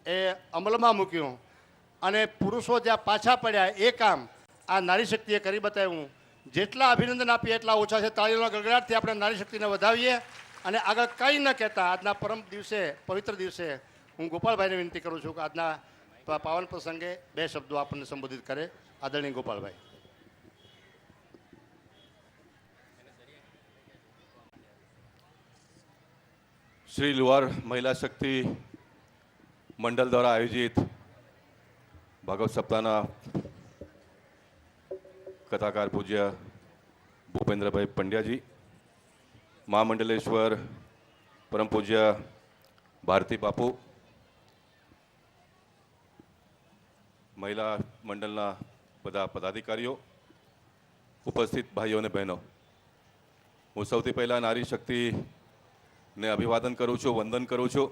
એ અમલમાં મૂક્યું અને પુરુષો જ્યાં પાછા પડ્યા એ કામ આ નારી શક્તિએ કરી બતાવ્યું. જેટલા અભિનંદન આપીએ એટલા ઓછા છે. તાળીઓના ગડગડાટથી આપણે નારી શક્તિને વધાવીએ અને આગળ કંઈ ન કહેતા આજના પરમ દિવસે, પવિત્ર દિવસે હું ગોપાલભાઈને વિનંતી કરું છું કે આજના પાવન પ્રસંગે 2 શબ્દો આપણને સંબોધિત કરે. આદરણીય ગોપાલભાઈ. શ્રી લુહાર મહિલા શક્તિ મંડળ દ્વારા આયોજિત ભાગવત સપ્તાહના કથાકાર પૂજ્ય ભૂપેન્દ્રભાઈ પંડ્યાજી, મહામંડલેશ્વર પરમ પૂજ્ય ભારતી બાપુ, મહિલા મંડળના બધા પદાધિકારીઓ, ઉપસ્થિત ભાઈઓ અને બહેનો, હું સૌથી પહેલાં નારી શક્તિને અભિવાદન કરું છું, વંદન કરું છું.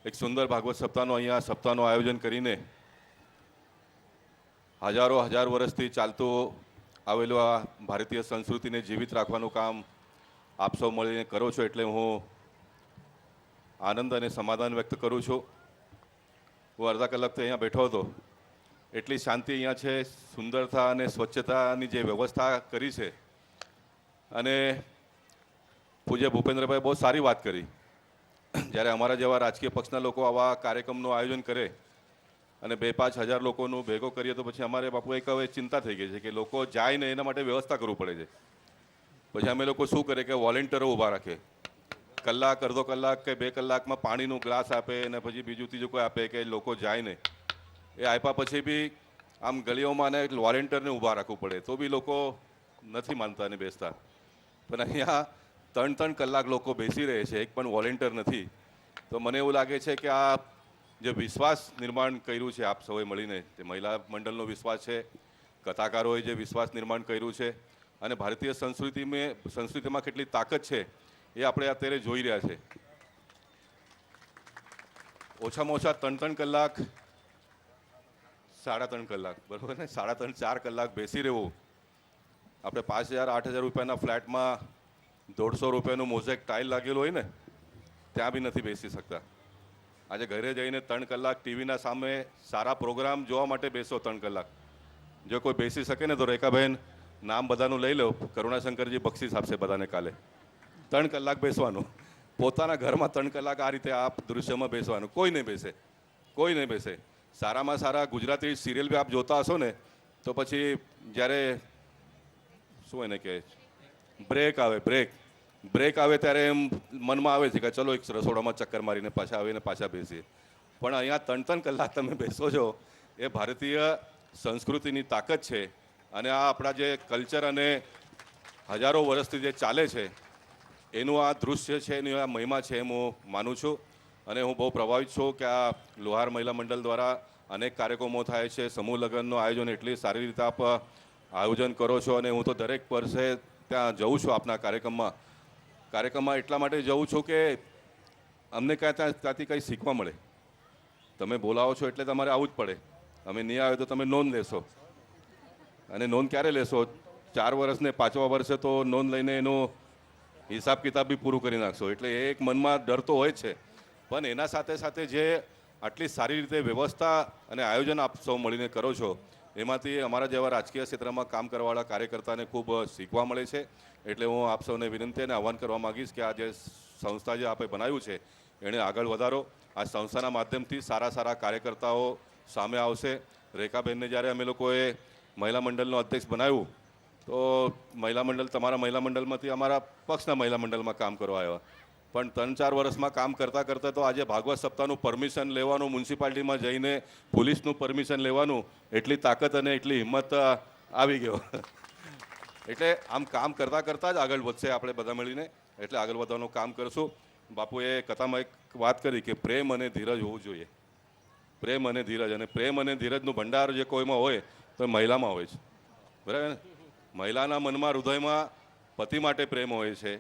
એક સુંદર ભાગવત સપ્તાહનું અહીંયા સપ્તાહનું આયોજન કરીને હજાર વર્ષથી ચાલતું આવેલું આ ભારતીય સંસ્કૃતિને જીવિત રાખવાનું કામ આપ સૌ મળીને કરો છો, એટલે હું આનંદ અને સમાધાન વ્યક્ત કરું છું. હું અડધા કલાકથી અહીંયા બેઠો હતો, એટલી શાંતિ અહીંયા છે, સુંદરતા અને સ્વચ્છતાની જે વ્યવસ્થા કરી છે. અને પૂજ્ય ભૂપેન્દ્રભાઈ બહુ સારી વાત કરી. જ્યારે અમારા જેવા રાજકીય પક્ષના લોકો આવા કાર્યક્રમનું આયોજન કરે અને 2-5 હજાર લોકોનું ભેગો કરીએ તો પછી અમારે બાપુ એક હવે ચિંતા થઈ ગઈ છે કે લોકો જાય ને એના માટે વ્યવસ્થા કરવું પડે છે. પછી અમે લોકો શું કરીએ કે વોલેન્ટિયરો ઊભા રાખે, કલાક, અડધો કલાક કે 2 કલાકમાં પાણીનું ગ્લાસ આપે અને પછી બીજું ત્રીજું કોઈ આપે કે લોકો જાય ને. એ આપ્યા પછી બી આમ ગલીઓમાં ને વોલેન્ટિયરને ઊભા રાખવું પડે તો બી લોકો નથી માનતા અને બેસતા. પણ અહીંયા 3 કલાક લોકો બેસી રહે છે, એક પણ વોલેન્ટિયર નથી. તો મને એવું લાગે છે કે આ જે વિશ્વાસ નિર્માણ કર્યું છે આપ સૌએ મળીને, તે મહિલા મંડળનો વિશ્વાસ છે, કથાકારોએ જે વિશ્વાસ નિર્માણ કર્યું છે અને ભારતીય સંસ્કૃતિમાં કેટલી તાકાત છે એ આપણે અત્યારે જોઈ રહ્યા છે. ઓછામાં ઓછા 3 કલાક, 3.5 કલાક, બરાબર ને, 3.5-4 કલાક બેસી રહેવું. આપણે 5,000-8,000 રૂપિયાના ફ્લેટમાં 150 રૂપિયાનું મોઝેક ટાઇલ લાગેલું હોય ને, ત્યાં બી નથી બેસી શકતા. આજે ઘરે જઈને 3 કલાક ટીવીના સામે સારા પ્રોગ્રામ જોવા માટે બેસો 3 કલાક. જો કોઈ બેસી શકે ને તો રેખાબેન નામ બધાનું લઈ લો, કરુણાશંકરજી બક્ષિસ આપશે બધાને કાલે. 3 કલાક બેસવાનું, પોતાના ઘરમાં 3 કલાક આ રીતે આપ દૃશ્યમાં બેસવાનું. કોઈ નહીં બેસે, કોઈ નહીં બેસે. સારામાં સારા ગુજરાતી સિરિયલ બી આપ જોતા હશો ને તો પછી જ્યારે શું એને કહે બ્રેક આવે ત્યારે એમ મનમાં આવે છે કે ચલો એક રસોડામાં ચક્કર મારીને પાછા આવીને પાછા બેસીએ. પણ અહીંયા 3 કલાક તમે બેસો છો, એ ભારતીય સંસ્કૃતિની તાકાત છે. અને આ આપણા જે કલ્ચર અને હજારો વર્ષથી જે ચાલે છે એનું આ દૃશ્ય છે, એની આ મહિમા છે એમ હું માનું છું. અને હું બહુ પ્રભાવિત છું કે આ લુહાર મહિલા મંડળ દ્વારા અનેક કાર્યક્રમો થાય છે. સમૂહ લગ્નનું આયોજન એટલી સારી રીતે આપ આયોજન કરો છો અને હું તો દરેક વર્ષે ત્યાં જઉં છું આપના કાર્યક્રમમાં એટલા માટે જઉં છું કે અમને ત્યાંથી કંઈ શીખવા મળે. તમે બોલાવો છો એટલે તમારે આવવું જ પડે. અમે નહીં આવે તો તમે નોંધ લેશો, અને નોંધ ક્યારે લેશો? 4 વર્ષ ને 5મા વર્ષે તો નોંધ લઈને એનો હિસાબ કિતાબ બી પૂરું કરી નાખશો. એટલે એ એક મનમાં ડર તો હોય જ છે. પણ એના સાથે સાથે જે આટલી સારી રીતે વ્યવસ્થા અને આયોજન આપ સૌ મળીને કરો છો, એમાંથી અમારા જેવા રાજકીય ક્ષેત્રમાં કામ કરવાવાળા કાર્યકર્તાને ખૂબ શીખવા મળે છે. એટલે હું આપ સૌને વિનંતી અને આહ્વાન કરવા માગીશ કે આ જે સંસ્થા જે આપણે બનાવ્યું છે એણે આગળ વધારો. આ સંસ્થાના માધ્યમથી સારા કાર્યકર્તાઓ સામે આવશે. રેખાબેનને જ્યારે અમે લોકોએ મહિલા મંડળનો અધ્યક્ષ બનાવ્યું તો મહિલા મંડળ, તમારા મહિલા મંડળમાંથી અમારા પક્ષના મહિલા મંડળમાં કામ કરવા આવ્યા. પણ 3-4 વર્ષમાં કામ કરતાં કરતાં તો આજે ભાગવત સપ્તાહનું પરમિશન લેવાનું, મ્યુનિસિપાલિટીમાં જઈને પોલીસનું પરમિશન લેવાનું, એટલી તાકાત અને એટલી હિંમત આવી ગયો. એટલે આમ કામ કરતાં કરતાં જ આગળ વધશે આપણે બધા મળીને, એટલે આગળ વધવાનું કામ કરશું. બાપુએ કથામાં એક વાત કરી કે પ્રેમ અને ધીરજ હોવું જોઈએ. પ્રેમ અને ધીરજ, અને પ્રેમ અને ધીરજનું ભંડાર જે કોઈમાં હોય તો એ મહિલામાં હોય છે, બરાબર ને? મહિલાના મનમાં, હૃદયમાં પતિ માટે પ્રેમ હોય છે,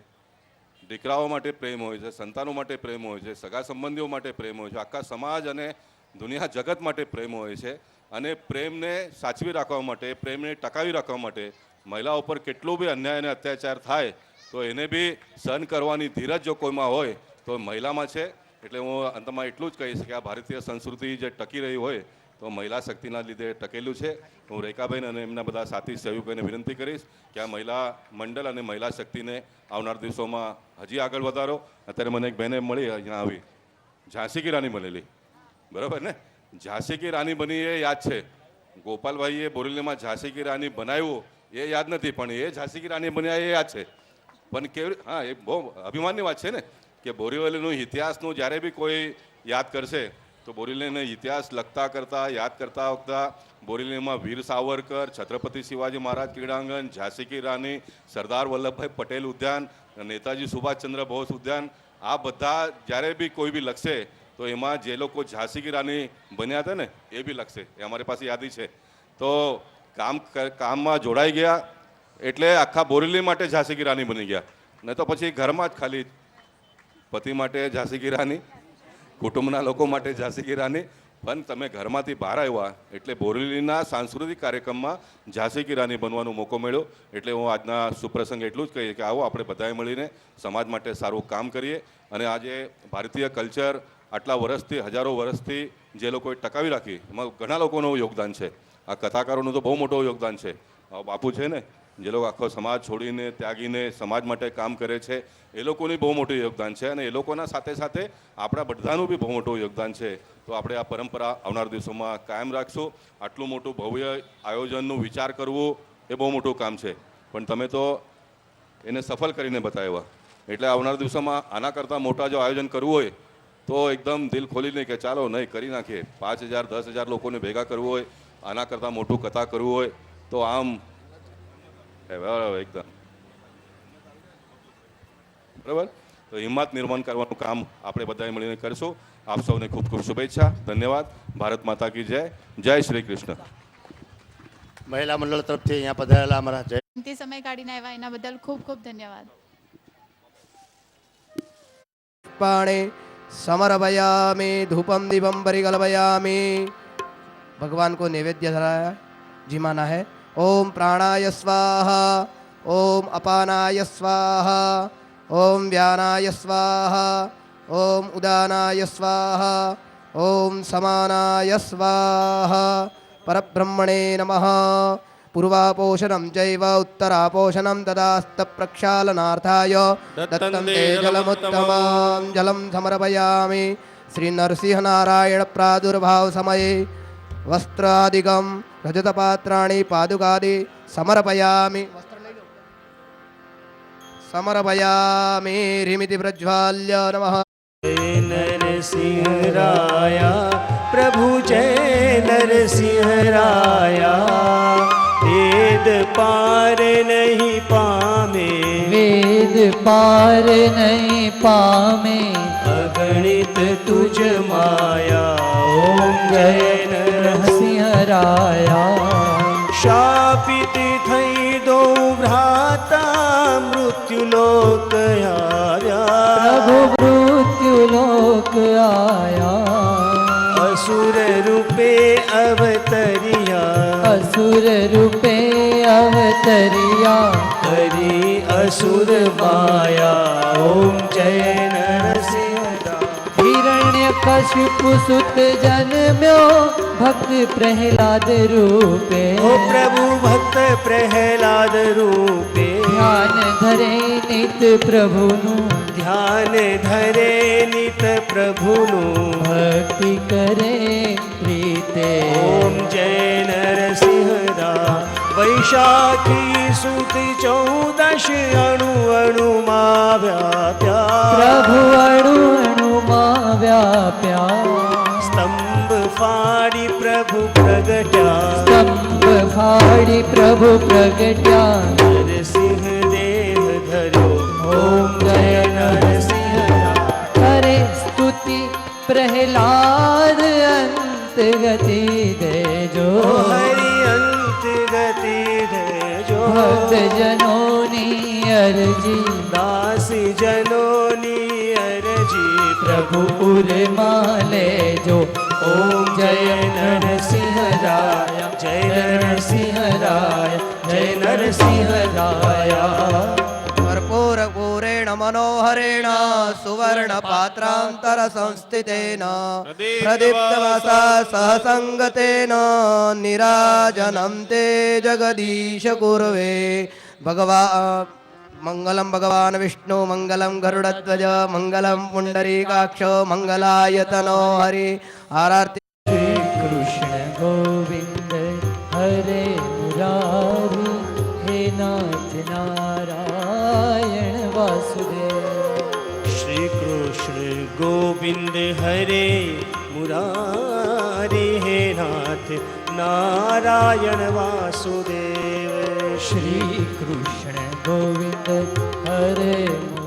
દીકરાઓ માટે પ્રેમ હોય છે, સંતાનો માટે પ્રેમ હોય છે, સગા સંબંધીઓ માટે પ્રેમ હોય છે, આખા સમાજ અને દુનિયા જગત માટે પ્રેમ હોય છે. અને પ્રેમને સાચવી રાખવા માટે, પ્રેમને ટકાવી રાખવા માટે મહિલાઓ પર કેટલો બી અન્યાય અને અત્યાચાર થાય તો એને બી સહન કરવાની ધીરજ જો કોઈમાં હોય તો મહિલામાં છે. એટલે હું અંતમાં એટલું જ કહીશ કે આ ભારતીય સંસ્કૃતિ જે ટકી રહી હોય તો મહિલા શક્તિના લીધે ટકેલું છે. હું રેખાબેન અને એમના બધા સાથી સહયોગીઓને વિનંતી કરીશ કે આ મહિલા મંડળ અને મહિલા શક્તિને આવનાર દિવસોમાં હજી આગળ વધારો. અત્યારે મને એક બહેને મળી, અહીંયા આવી, ઝાંસી કી રાની બનેલી, બરાબર ને? ઝાંસી કી રાની બની એ યાદ છે. ગોપાલભાઈએ બોરેલીમાં ઝાંસી કી રાની બનાવ્યું એ યાદ નથી, પણ એ ઝાંસી કી રાની બન્યા એ યાદ છે. પણ કેવી, હા, એ બહુ અભિમાનની વાત છે ને કે બોરીવલીનું ઇતિહાસનું જ્યારે બી કોઈ યાદ કરશે તો બોરીવલીનો ઇતિહાસ લખતા કરતાં, યાદ કરતા વખતા બોરીવલીમાં વીર સાવરકર, છત્રપતિ શિવાજી મહારાજ ક્રીડાંગણ, ઝાંસી કી રાની, સરદાર વલ્લભભાઈ પટેલ ઉદ્યાન, નેતાજી સુભાષચંદ્ર બોઝ ઉદ્યાન, આ બધા જ્યારે બી કોઈ બી લખશે તો એમાં જે લોકો ઝાંસી કી રાની બન્યા હતા ને એ બી લખશે. એ અમારી પાસે યાદી છે. તો કામમાં જોડાઈ ગયા એટલે આખા બોરેલી માટે ઝાંસી કી રાની બની ગયા. નહીં તો પછી ઘરમાં જ ખાલી પતિ માટે ઝાંસી કી રાની, કુટુંબના લોકો માટે ઝાંસી કી રાની. પણ તમે ઘરમાંથી બહાર આવ્યા એટલે બોરેલીના સાંસ્કૃતિક કાર્યક્રમમાં ઝાંસી કી રાની બનવાનો મોકો મળ્યો. એટલે હું આજના સુપ્રસંગ એટલું જ કહીએ કે આવો આપણે બધાએ મળીને સમાજ માટે સારું કામ કરીએ. અને આજે ભારતીય કલ્ચર આટલા વર્ષથી, હજારો વર્ષથી જે લોકોએ ટકાવી રાખી એમાં ઘણા લોકોનું યોગદાન છે. આ કથાકારોનું તો બહુ મોટું યોગદાન છે. બાપુ છે ને, જે લોકો આખો સમાજ છોડીને, ત્યાગીને સમાજ માટે કામ કરે છે, એ લોકોની બહુ મોટું યોગદાન છે. અને એ લોકોના સાથે સાથે આપણા બધાનું બી બહુ મોટું યોગદાન છે. તો આપણે આ પરંપરા આવનાર દિવસોમાં કાયમ રાખશું. આટલું મોટું ભવ્ય આયોજનનું વિચાર કરવું એ બહુ મોટું કામ છે, પણ તમે તો એને સફળ કરીને બતાવ્યા. એટલે આવનાર દિવસોમાં આના કરતાં મોટા જો આયોજન કરવું હોય તો એકદમ દિલ ખોલીને કે ચાલો નહીં કરી નાખીએ. 5,000 10,000 લોકોને ભેગા કરવું હોય, આના કરતાં મોટું કથા કરવું હોય તો આમ એકદમ બરાબર. તો હિંમત નિર્માણ કરવાનું કામ આપણે બધાએ મળીને કરશું. આપ સૌને ખૂબ ખૂબ શુભેચ્છા. ધન્યવાદ. ભારત માતા કી જય. જય શ્રી કૃષ્ણ. મહિલા મંડળ તરફથી અહીંયા પધારેલા અમારા જય કિંમતી સમય કાઢીને આવ્યા એના બદલ ખૂબ ખૂબ ધન્યવાદ. पाणे समर्पयामि धूपम दीपम परिकल्पयामि. भगवान को नैवेद्य धराया जी माना है. ओम प्राणाय स्वाहा, ओम अपानाय स्वाहा, ओम व्यानाय स्वाहा, ओम उदानाय स्वाहा, ओम समानाय स्वाहा. परब्रह्मणे नमः. पूर्वापोषणं चैव उत्तरापोषणं तदास्त प्रक्षालनार्थाय दत्तं ते जलमुत्तमं जलं समर्पयामि. श्री नरसिंहनारायण प्रादुर्भाव समये वस्त्रादिकं रजतपात्राणि पादुकादि समर्पयामि. समर्पयामि. रिमिति प्रज्वाल्य नमः. नरसिंह राया प्रभु जय नरसिंह राया. वेद पार नहीं पामे, वेद पार नहीं पामे, अगणित तुझ माया. ओम जय नरसिंह राया. शापित थई दो भ्राता मृत्यु लोक आया. प्रभु मृत्यु लोक आया. असुर रूपे अवतरिया, असुर रूपे अवतरिया. हरि असुर माया. ओम जय नरसिंह राया. हिरण्यकशिपु सुत जन्म्यो भक्त प्रहलाद रूपे. ओ प्रभु भक्त प्रहलाद रूपे. ध्यान धरे नित प्रभुनु, ध्यान धरे नित प्रभुनु. भक्ति करे प्रीते. ओम जय नरसिंह राया. वैष्णव साखी सुत 14 अणु अणु मा व्याप्या प्रभु अणु अणु मा व्याप्या स्तंभ फाड़ी प्रभु प्रगट्या स्तंभ फाड़ी प्रभु प्रगट्या नरसिंह देह धरो ओम जय नरसिंह करे स्तुति प्रहलाद अंत गति दे जो हरि अंत गति दे जो भक्त जनोनी अर्जी दासी जनोनी अर्जी प्रभु उर माले जो ओम जय नरसिंह राय जय नरसिंह राय जय नरसिंह राय कर्पूरपूरेण मनोहरेण सुवर्णपात्रान्तर संस्थितेन प्रदीप्तवसा सहसङ्गतेन निराजनं ते जगदीश कुर्वे मङ्गलं भगवान् विष्णु मङ्गलं गरुडध्वज मङ्गलं पुण्डरीकाक्ष मङ्गलायतनो हरि आरार्ति श्री कृष्ण गोविंद हरे मुरारी हे नाथ नारायण वासुदेव श्री कृष्ण गोविंद हरे मुरारी हे नाथ नारायण वासुदेव श्री कृष्ण गोविंद हरे